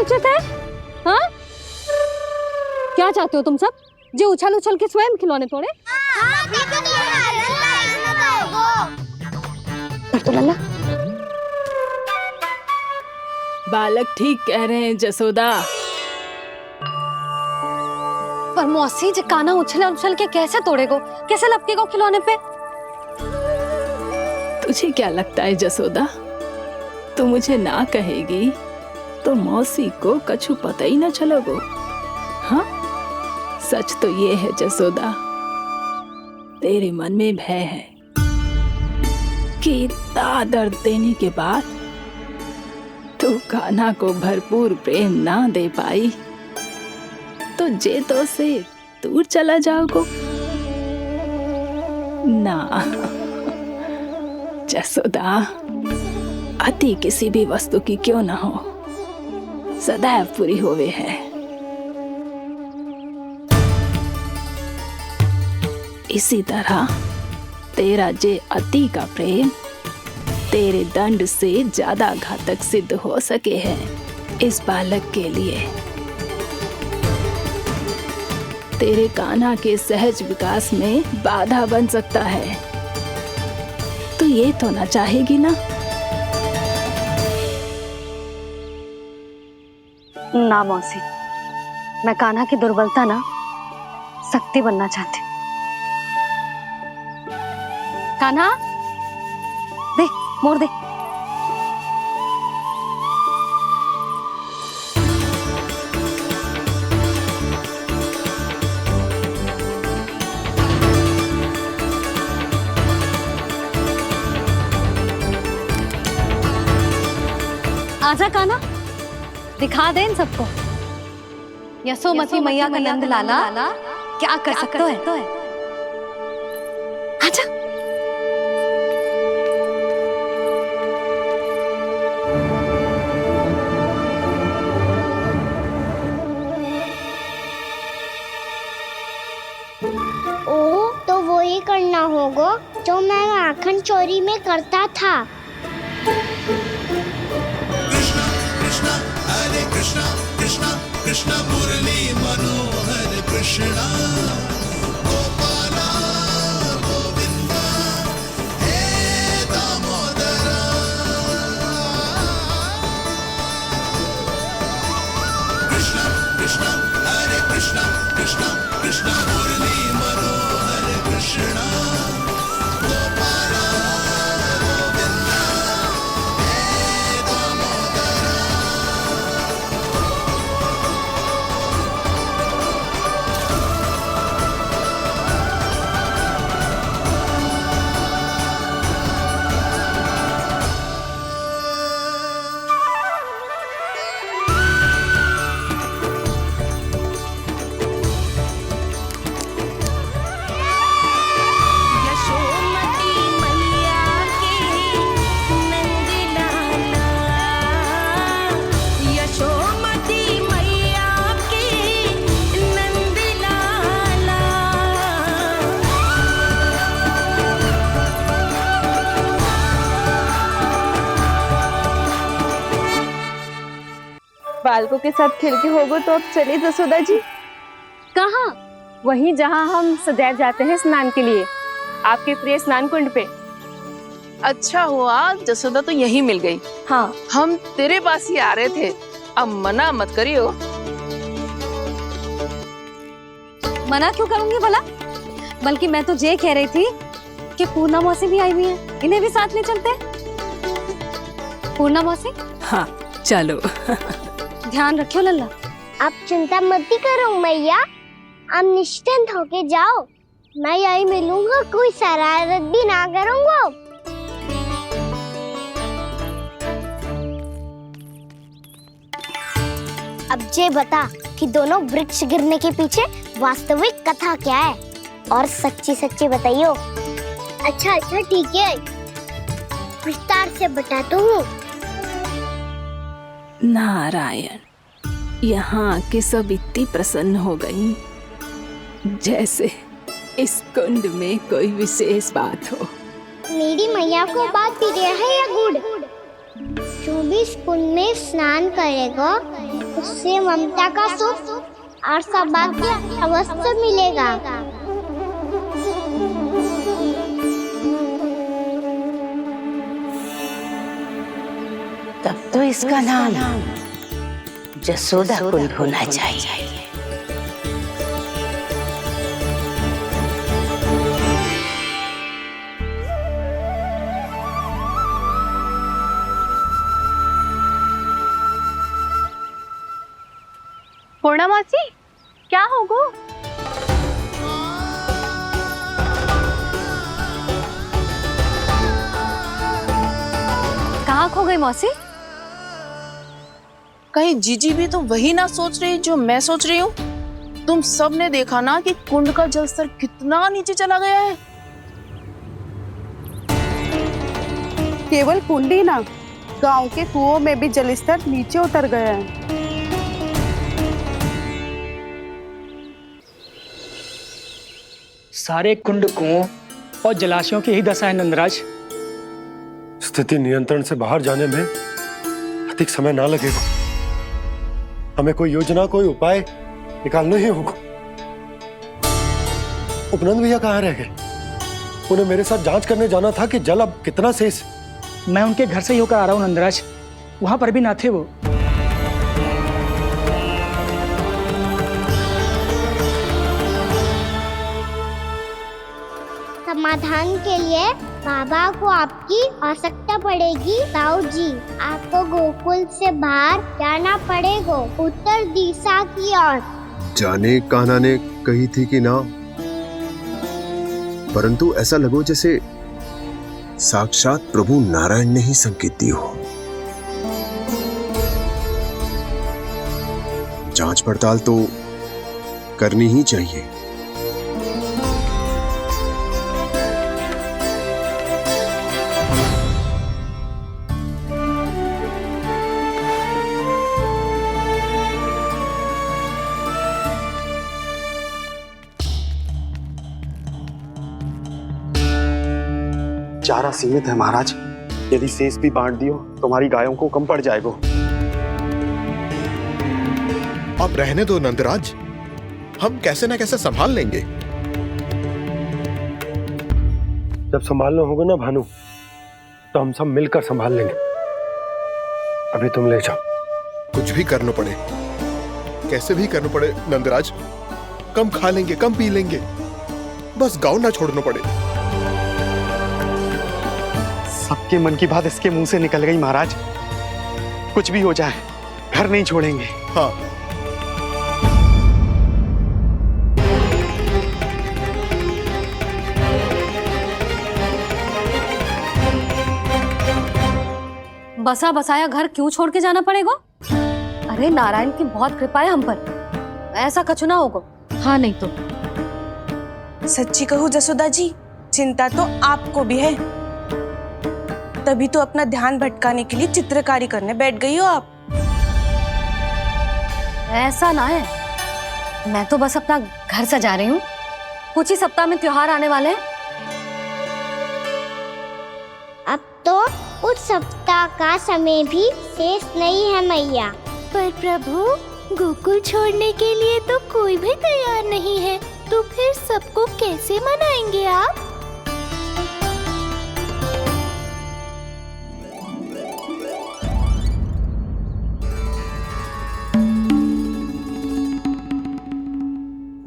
उचित है? हाँ? क्या चाहते हो तुम सब? जो उछल उछल के स्वयं खिलौने तोड़े? कर तो लल्ला। बालक ठीक कह रहे हैं जसोदा। पर मौसी जो काना उछल उछल के कैसे तोड़ेगो, कैसे लपकेगो खिलौने पे? तुझे क्या लगता है जसोदा, तू मुझे ना कहेगी तो मौसी को कछु पता ही ना चलोगो? हाँ, सच तो ये है जसोदा, तेरे मन में भय है कि इतना दर्द देने के बाद तू कान्हा को भरपूर प्रेम ना दे पाई तो जेतो से दूर चला जाओगो ना। जसोदा, अति किसी भी वस्तु की क्यों ना हो, सदैव पूरी होवे है। इसी तरह तेरा जे अति का प्रेम तेरे दंड से ज्यादा घातक सिद्ध हो सके है इस बालक के लिए। तेरे कान्हा के सहज विकास में बाधा बन सकता है, तो ये तो ना चाहेगी ना? ना मौसी, मैं कान्हा की दुर्बलता ना शक्ति बनना चाहती हूँ। कान्हा, दे मोड़ दे। आजा कान्हा, दिखा दे इन सबको यशोमती मैया का नंद लाला क्या कर सकता है। आजा। ओ, तो वो ही करना होगा जो मैं माखन चोरी में करता था। कृष्णा कृष्णा मुरली मनोहर कृष्णा गोपाला गोविंदा हे दामोदरा। कृष्णा कृष्णा हरे कृष्णा कृष्णा कृष्णा मुरली मनोहर कृष्णा गोपाला गोविंदा हे दामोदरा। यशोमती मैया के नंद लाला, यशोमती मैया के नंद लाला। बालकों के साथ खेल के होगो तो अब चले जसोदा जी। कहाँ? वहीं जहाँ हम सदैव जाते हैं स्नान के लिए, आपके प्रिय स्नान कुंड पे। अच्छा हुआ जसोदा तो यहीं मिल गई। हाँ, हम तेरे पास ही आ रहे थे, अब मना मत करियो। मना क्यों करूंगी भला? बल्कि मैं तो ये कह रही थी कि पूर्णा मौसी भी आई हुई है, इन्हें भी साथ ले चलते हैं। पूर्णा मौसी, हाँ चलो। ध्यान रखियो लल्ला। आप चिंता मत करो मैया, आप निश्चिंत होके जाओ, मैं यही मिलूंगा, कोई शरारत भी ना करूंगा। अब जे बता कि दोनों वृक्ष गिरने के पीछे वास्तविक कथा क्या है, और सच्ची सच्ची बताइयो। अच्छा अच्छा ठीक है, विस्तार से बताता हूँ। नारायण, यहाँ के सब इतनी प्रसन्न हो गई जैसे इस कुंड में कोई विशेष बात हो। मेरी मैया को बात प्रिय है या गुड़? जो भी इस कुंड में स्नान करेगा उससे ममता का सुख और सौभाग्य अवश्य मिलेगा। तब तो इसका नाम जसोदा कुंड होना चाहिए। पूर्णा मौसी, क्या होगो? कहाँ खो गई मौसी? कहीं जीजी भी तो वही ना सोच रही जो मैं सोच रही हूँ। तुम सब ने देखा ना कि कुंड का जलस्तर कितना नीचे चला गया है। केवल कुंड ही ना, गांव के कुओं में भी जलस्तर नीचे उतर गया है। सारे कुंड कुओं और जलाशयों की ही दशा है नंदराज। स्थिति नियंत्रण से बाहर जाने में अधिक समय ना लगेगा। हमें कोई योजना, कोई उपाय निकालना ही होगा। उपनंद भैया कहाँ रह गए? उन्हें मेरे साथ जांच करने जाना था कि जल अब कितना शेष। मैं उनके घर से ही होकर आ रहा हूँ नंदराज, वहां पर भी ना थे वो। समाधान के लिए बाबा को आपकी आवश्यकता पड़ेगी। ताऊ जी, आपको गोकुल से बाहर जाना पड़ेगा, उत्तर दिशा की ओर। जाने कान्हा ने कही थी कि ना, परंतु ऐसा लगो जैसे साक्षात प्रभु नारायण ने ही संकेत दी हो। जांच पड़ताल तो करनी ही चाहिए। चारा सीमित है महाराज, यदि शेष भी बांट दियो तो हमारी गायों को कम पड़ जाएगा। अब रहने दो नंदराज, हम कैसे न कैसे संभाल लेंगे। जब संभालना होगा ना भानु, तो हम सब मिलकर संभाल लेंगे। अभी तुम ले जाओ। कुछ भी करना पड़े, कैसे भी करना पड़े नंदराज, कम खा लेंगे, कम पी लेंगे, बस गांव ना छोड़ना पड़े। सबके मन की बात इसके मुंह से निकल गई महाराज। कुछ भी हो जाए घर नहीं छोड़ेंगे। हाँ, बसा बसाया घर क्यों छोड़ के जाना पड़ेगा? अरे नारायण की बहुत कृपा है हम पर, ऐसा कछु ना होगा। हाँ नहीं तो सच्ची कहूँ जसोदा जी, चिंता तो आपको भी है, तभी तो अपना ध्यान भटकाने के लिए चित्रकारी करने बैठ गई हो आप। ऐसा ना है, मैं तो बस अपना घर सजा रही हूँ। कुछ ही सप्ताह में त्योहार आने वाले हैं। अब तो कुछ सप्ताह का समय भी शेष नहीं है मैया। पर प्रभु, गोकुल छोड़ने के लिए तो कोई भी तैयार नहीं है, तो फिर सबको कैसे मनाएंगे आप?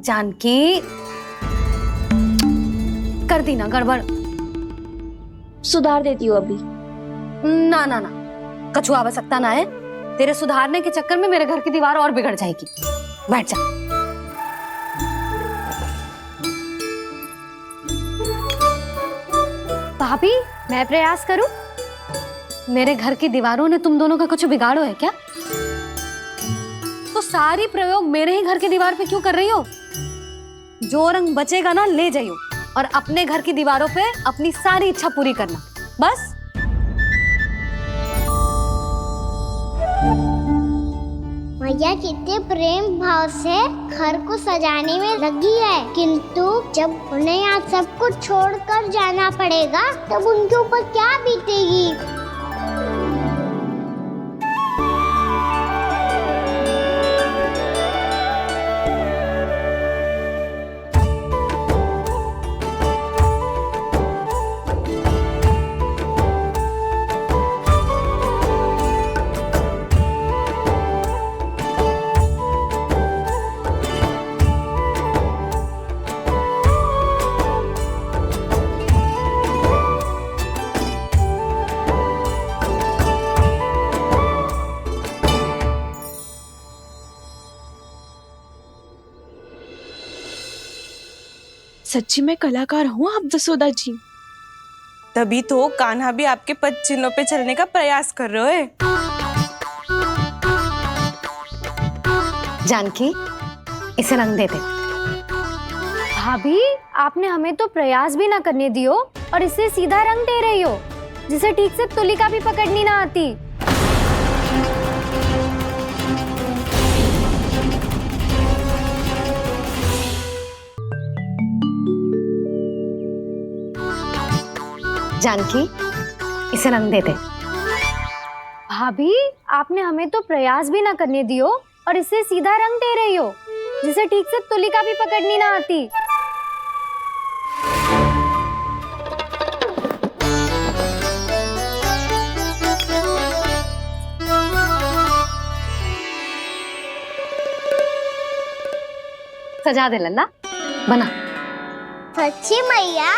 जानकी, कर दी ना गड़बड़। सुधार देती हूँ अभी। ना ना ना, कछु आवश्यकता ना है। तेरे सुधारने के चक्कर में मेरे घर की दीवार और बिगड़ जाएगी। बैठ जा। भाभी, मैं प्रयास करूं? मेरे घर की दीवारों ने तुम दोनों का कुछ बिगाड़ो है क्या? तो सारी प्रयोग मेरे ही घर की दीवार पे क्यों कर रही हो? जो रंग बचेगा ना ले जाइयो, और अपने घर की दीवारों पे अपनी सारी इच्छा पूरी करना, बस। मैया कितने प्रेम भाव से घर को सजाने में लगी है, किंतु जब उन्हें यहाँ सब कुछ छोड़कर जाना पड़ेगा तब उनके ऊपर क्या बीतेगी। सच्ची में कलाकार हूँ आप जसोदा जी। तभी तो कान्हा भी आपके पद चिन्हों पे चलने का प्रयास कर रहे है। जानकी, इसे रंग दे दे। भाभी, आपने हमें तो प्रयास भी ना करने दियो और इसे सीधा रंग दे रही हो, जिसे ठीक से तुलिका भी पकड़नी ना आती। जानकी, इसे रंग दे दे। भाभी, आपने हमें तो प्रयास भी ना करने दियो और इसे सीधा रंग दे रही हो, जिसे ठीक से तुलिका भी पकड़नी ना आती। सजा दे लल्ला, बना। सच्ची मैया?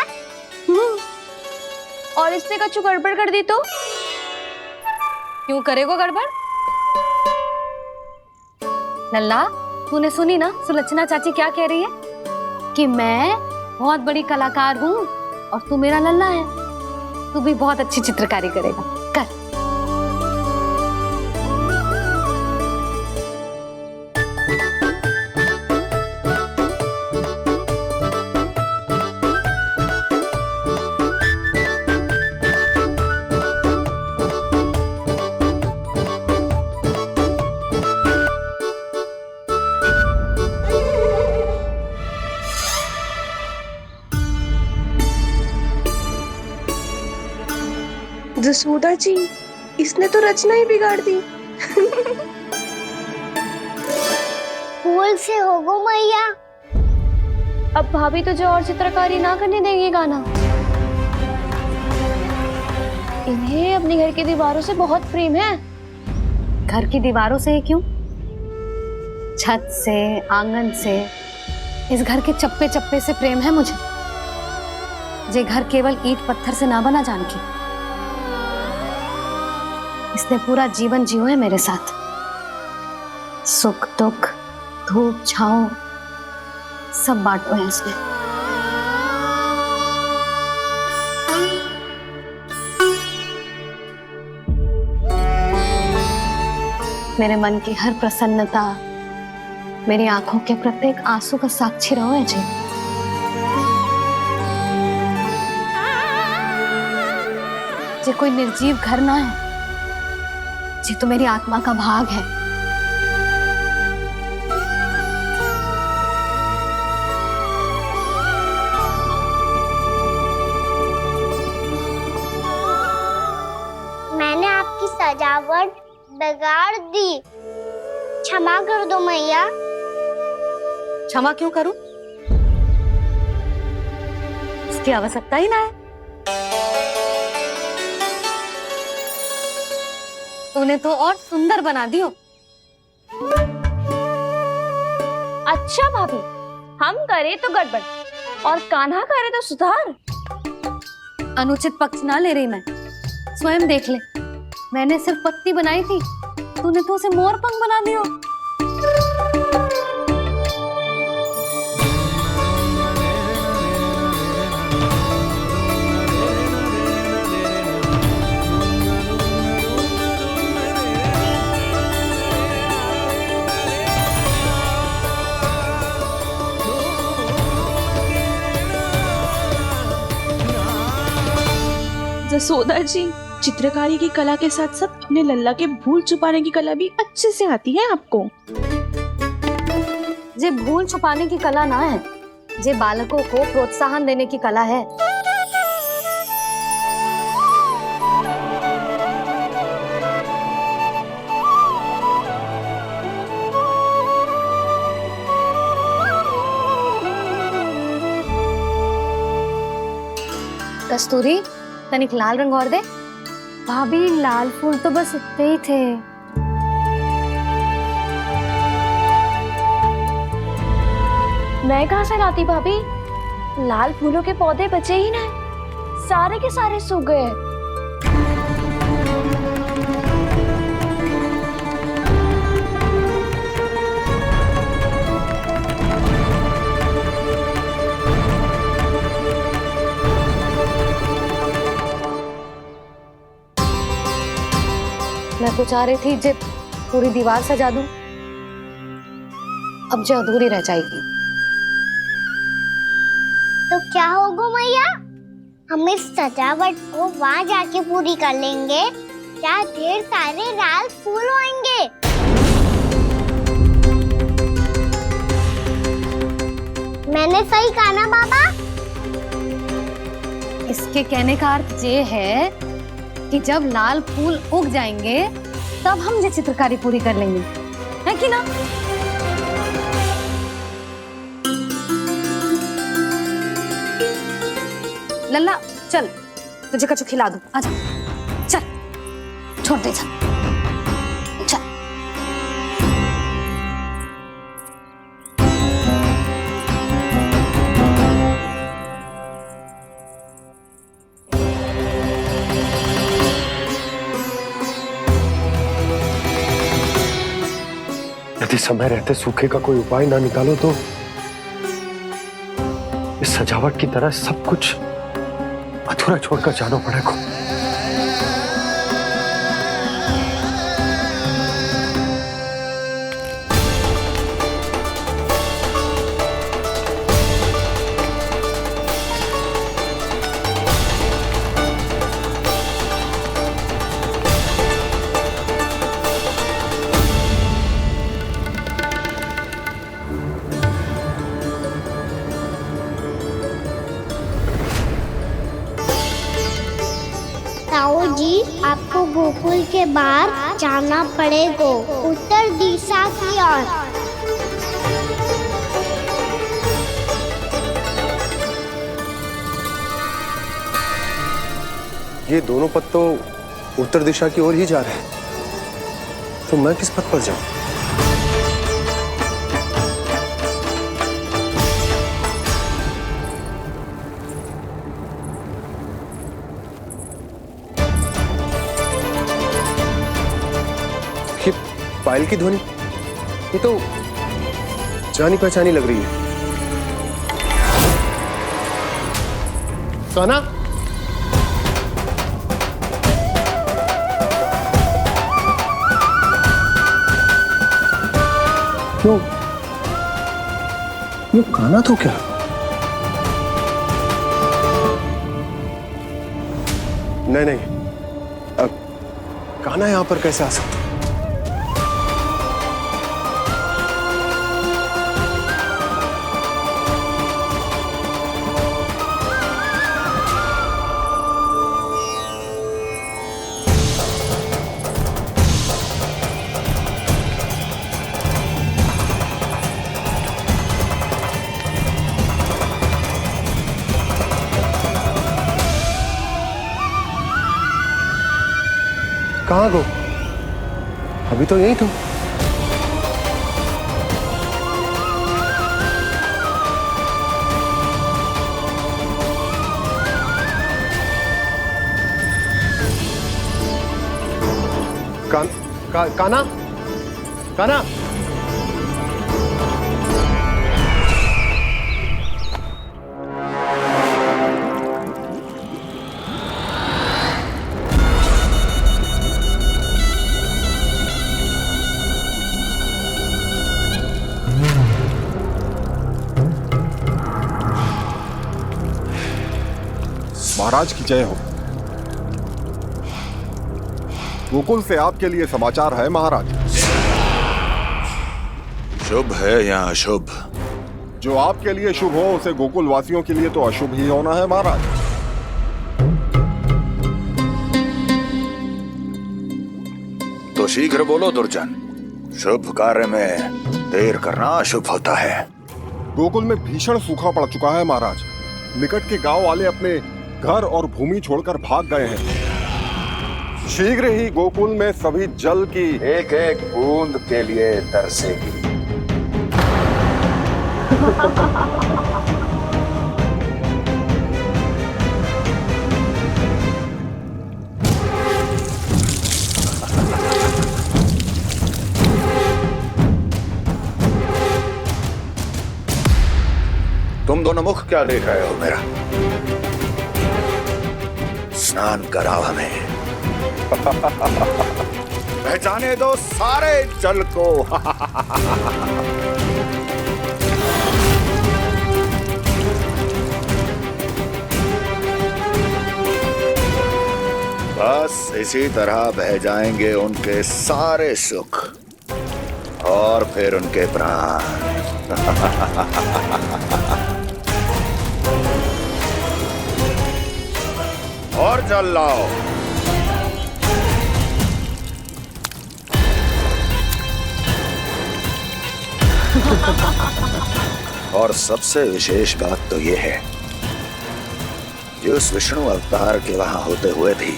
और इसने कछु गड़बड़ कर दी तो? क्यों करेगो गड़बड़? लल्ला, तूने सुनी ना सुलक्षणा चाची क्या कह रही है? कि मैं बहुत बड़ी कलाकार हूँ और तू मेरा लल्ला है। तू भी बहुत अच्छी चित्रकारी करेगा, कर। जसोदा जी, इसने तो रचना ही बिगाड़ दी। फूल से होगो मैया। अब भाभी तुझे और चित्रकारी ना करने देंगी गाना। इन्हें अपने घर की दीवारों से बहुत प्रेम है। घर की दीवारों से ही क्यों? छत से, आंगन से, इस घर के चप्पे चप्पे से प्रेम है मुझे। ये घर केवल ईंट पत्थर से ना बना जानकी। इसने पूरा जीवन जियो है मेरे साथ। सुख दुख, धूप छांव सब बांटो है इसने। मेरे मन की हर प्रसन्नता, मेरी आंखों के प्रत्येक आंसू का साक्षी रहो है जी। ये कोई निर्जीव घर ना है, ये तो मेरी आत्मा का भाग है। मैंने आपकी सजावट बिगाड़ दी, क्षमा कर दो मैया। क्षमा क्यों करूं? इसकी आवश्यकता ही ना है। तूने तो और सुंदर बना दियो। अच्छा भाभी, हम करे तो गड़बड़ और कान्हा करे तो सुधार। अनुचित पक्ष ना ले रही मैं, स्वयं देख ले। मैंने सिर्फ पत्ती बनाई थी, तूने तो उसे मोर पंख बना दियो। जसोदा जी, चित्रकारी की कला के साथ साथ अपने लल्ला के भूल छुपाने की कला भी अच्छे से आती है आपको। ये भूल छुपाने की कला ना है, ये बालकों को प्रोत्साहन देने की कला है। कस्तूरी, तनिक लाल रंग और दे। भाभी, लाल फूल तो बस इतने ही थे। मैं कहाँ से लाती भाभी? लाल फूलों के पौधे बचे ही ना, सारे के सारे सूख गए। मैं तो चाह रही थी जे पूरी दीवार सजा दूं, अब जो अधूरी रह जाएगी। तो क्या होगा मैया, हम इस सजावट को वहाँ जाके पूरी कर लेंगे, क्या ढेर सारे लाल फूल होंगे। मैंने सही कहा ना बाबा? इसके कहने का अर्थ ये है कि जब लाल फूल उग जाएंगे तब हम ये चित्रकारी पूरी कर लेंगे, है कि ना? लल्ला चल, तुझे कछु खिला दूं, आजा, चल, छोड़ दे, चल। यदि समय रहते सूखे का कोई उपाय ना निकालो तो इस सजावट की तरह सब कुछ अधूरा छोड़कर जाना पड़ेगा। ताऊ जी, आपको गोकुल के बाहर जाना पड़ेगा, उत्तर दिशा की ओर। ये दोनों पथ तो उत्तर दिशा की ओर ही जा रहे हैं, तो मैं किस पथ पर जाऊं? ये पायल की ध्वनि, ये तो जानी पहचानी लग रही है। कान्हा, क्यों? ये कान्हा तो क्या? नहीं, अब कान्हा यहां पर कैसे आ सकता? कहाँ गो? अभी तो यही तो। कान्हा, कान्हा, महाराज की जय हो। गोकुल से आपके लिए समाचार है महाराज। शुभ है या अशुभ? जो आपके लिए शुभ हो उसे गोकुल वासियों के लिए तो अशुभ ही होना है महाराज। तो शीघ्र बोलो दुर्जन, शुभ कार्य में देर करना अशुभ होता है। गोकुल में भीषण सूखा पड़ चुका है महाराज। निकट के गांव वाले अपने घर और भूमि छोड़कर भाग गए हैं। शीघ्र ही गोकुल में सभी जल की एक एक बूंद के लिए तरसेगी। तुम दोनों मुख क्या देख रहे हो मेरा? स्नान कराओ हमें। पहचाने दो सारे जल को। बस इसी तरह बह जाएंगे उनके सारे सुख और फिर उनके प्राण। और जल लाओ। और सबसे विशेष बात तो ये है कि उस विष्णु अवतार के वहां होते हुए भी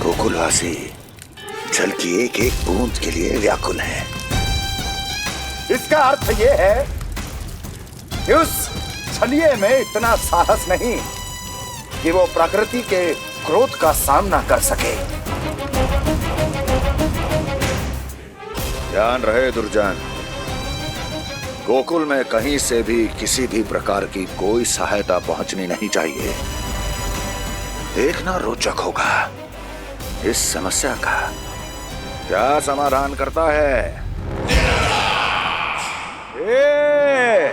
गोकुलवासी जल की एक एक बूंद के लिए व्याकुल है। इसका अर्थ ये है कि उस छलिए में इतना साहस नहीं कि वो प्रकृति के क्रोध का सामना कर सके। ध्यान रहे दुर्जन, गोकुल में कहीं से भी किसी भी प्रकार की कोई सहायता पहुंचनी नहीं चाहिए। देखना रोचक होगा इस समस्या का क्या समाधान करता है। ए,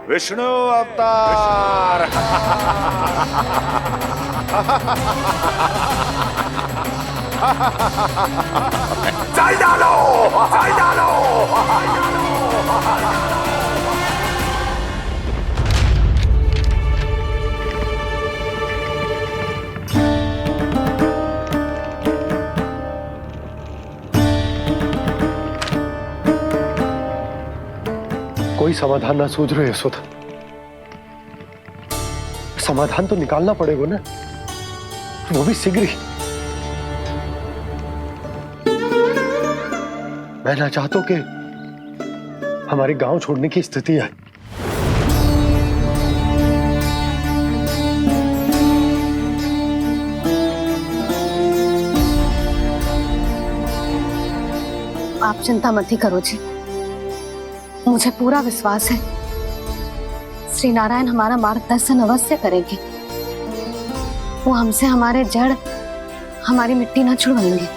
विष्णु अवतार। जल डालो, जल डालो। कोई समाधान ना सूझ रहे यशोदा। समाधान तो निकालना पड़ेगा ना, वो भी शीघ्र ही। मैं ना चाहता कि हमारे गांव छोड़ने की स्थिति आए। आप चिंता मत ही करो जी, मुझे पूरा विश्वास है श्री नारायण हमारा मार्गदर्शन अवश्य करेंगे। वो हमसे हमारे जड़, हमारी मिट्टी ना छुड़वाएंगे।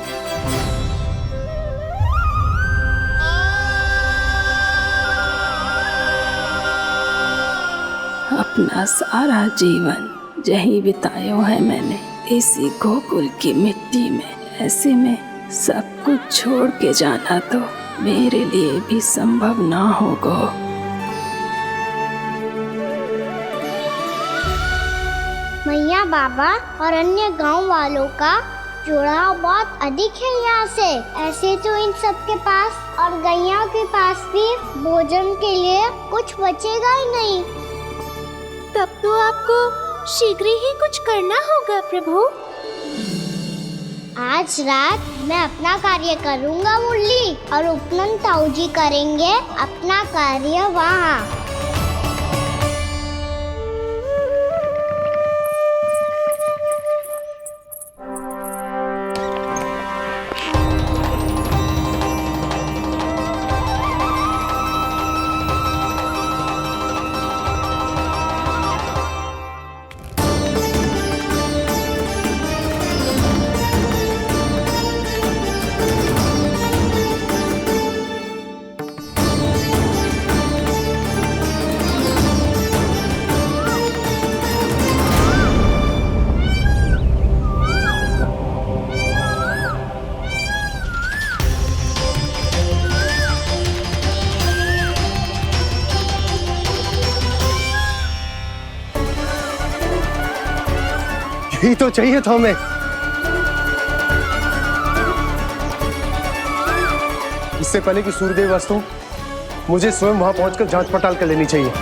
अपना सारा जीवन यही बिताया है मैंने, इसी गोकुल की मिट्टी में। ऐसे में सब कुछ छोड़ के जाना तो मेरे लिए भी संभव ना होगा। मैया, बाबा और अन्य गांव वालों का जुड़ाव बहुत अधिक है यहाँ से। ऐसे तो इन सब के पास और गैया के पास भी भोजन के लिए कुछ बचेगा ही नहीं। तब तो आपको शीघ्र ही कुछ करना होगा प्रभु। आज रात मैं अपना कार्य करूँगा मुरली, और उपनंद ताऊ जी करेंगे अपना कार्य वहाँ। यही तो चाहिए था हमें। इससे पहले कि सूर्यदेव अस्त हो, मुझे स्वयं वहां पहुंचकर जांच पड़ताल कर लेनी चाहिए।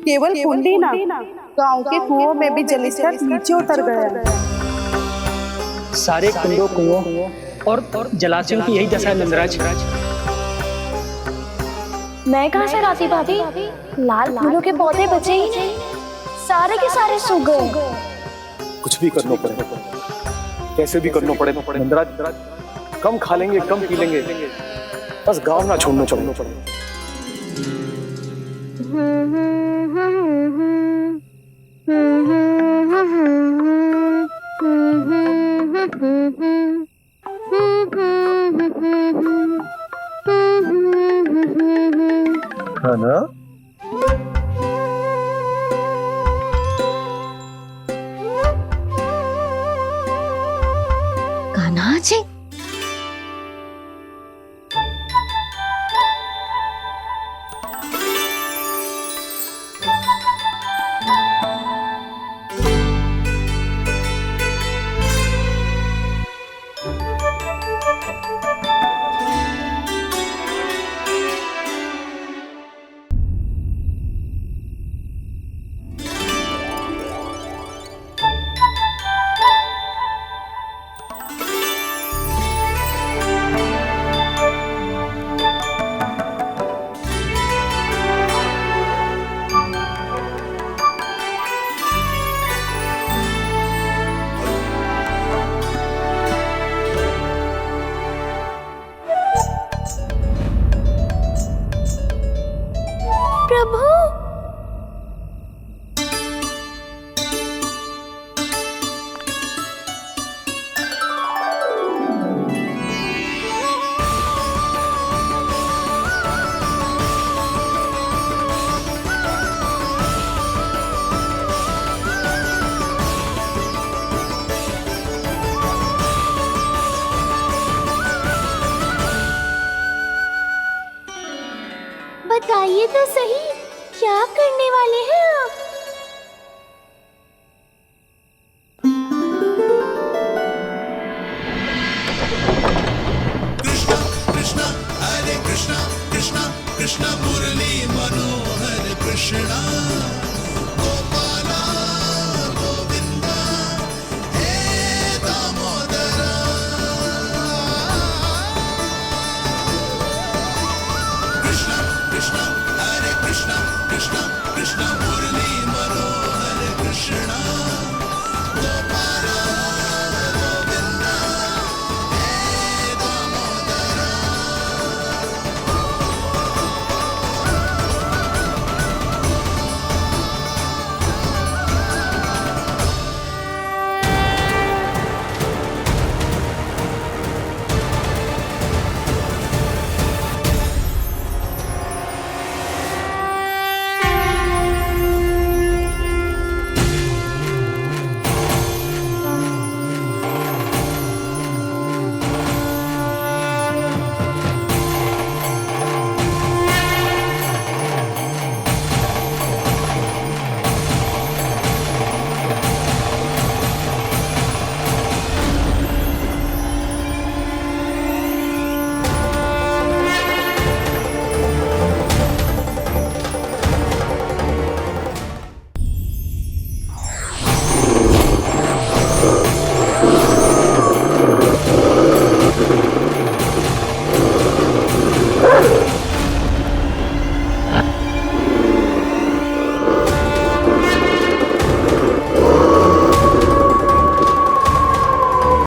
केवल कुंडी ना, गांव के कुओं में भी जलस्तर नीचे उतर गया। सारे कुंडों, कुओं और जलाशयों की यही दशा है नंदराज। मैं कहाँ से लाती भाभी? लाल फूलों के पौधे बचे ही नहीं। सारे के सारे सो गए। कुछ भी करना पड़ेगा, कैसे भी करना पड़ेगा। नंदराज, कम खा लेंगे, कम पी लेंगे, बस गाँव ना छोड़ना पड़ेगा। है ना? कान्हा जी, प्रभु, बताइए तो सही, क्या करने वाले हैं?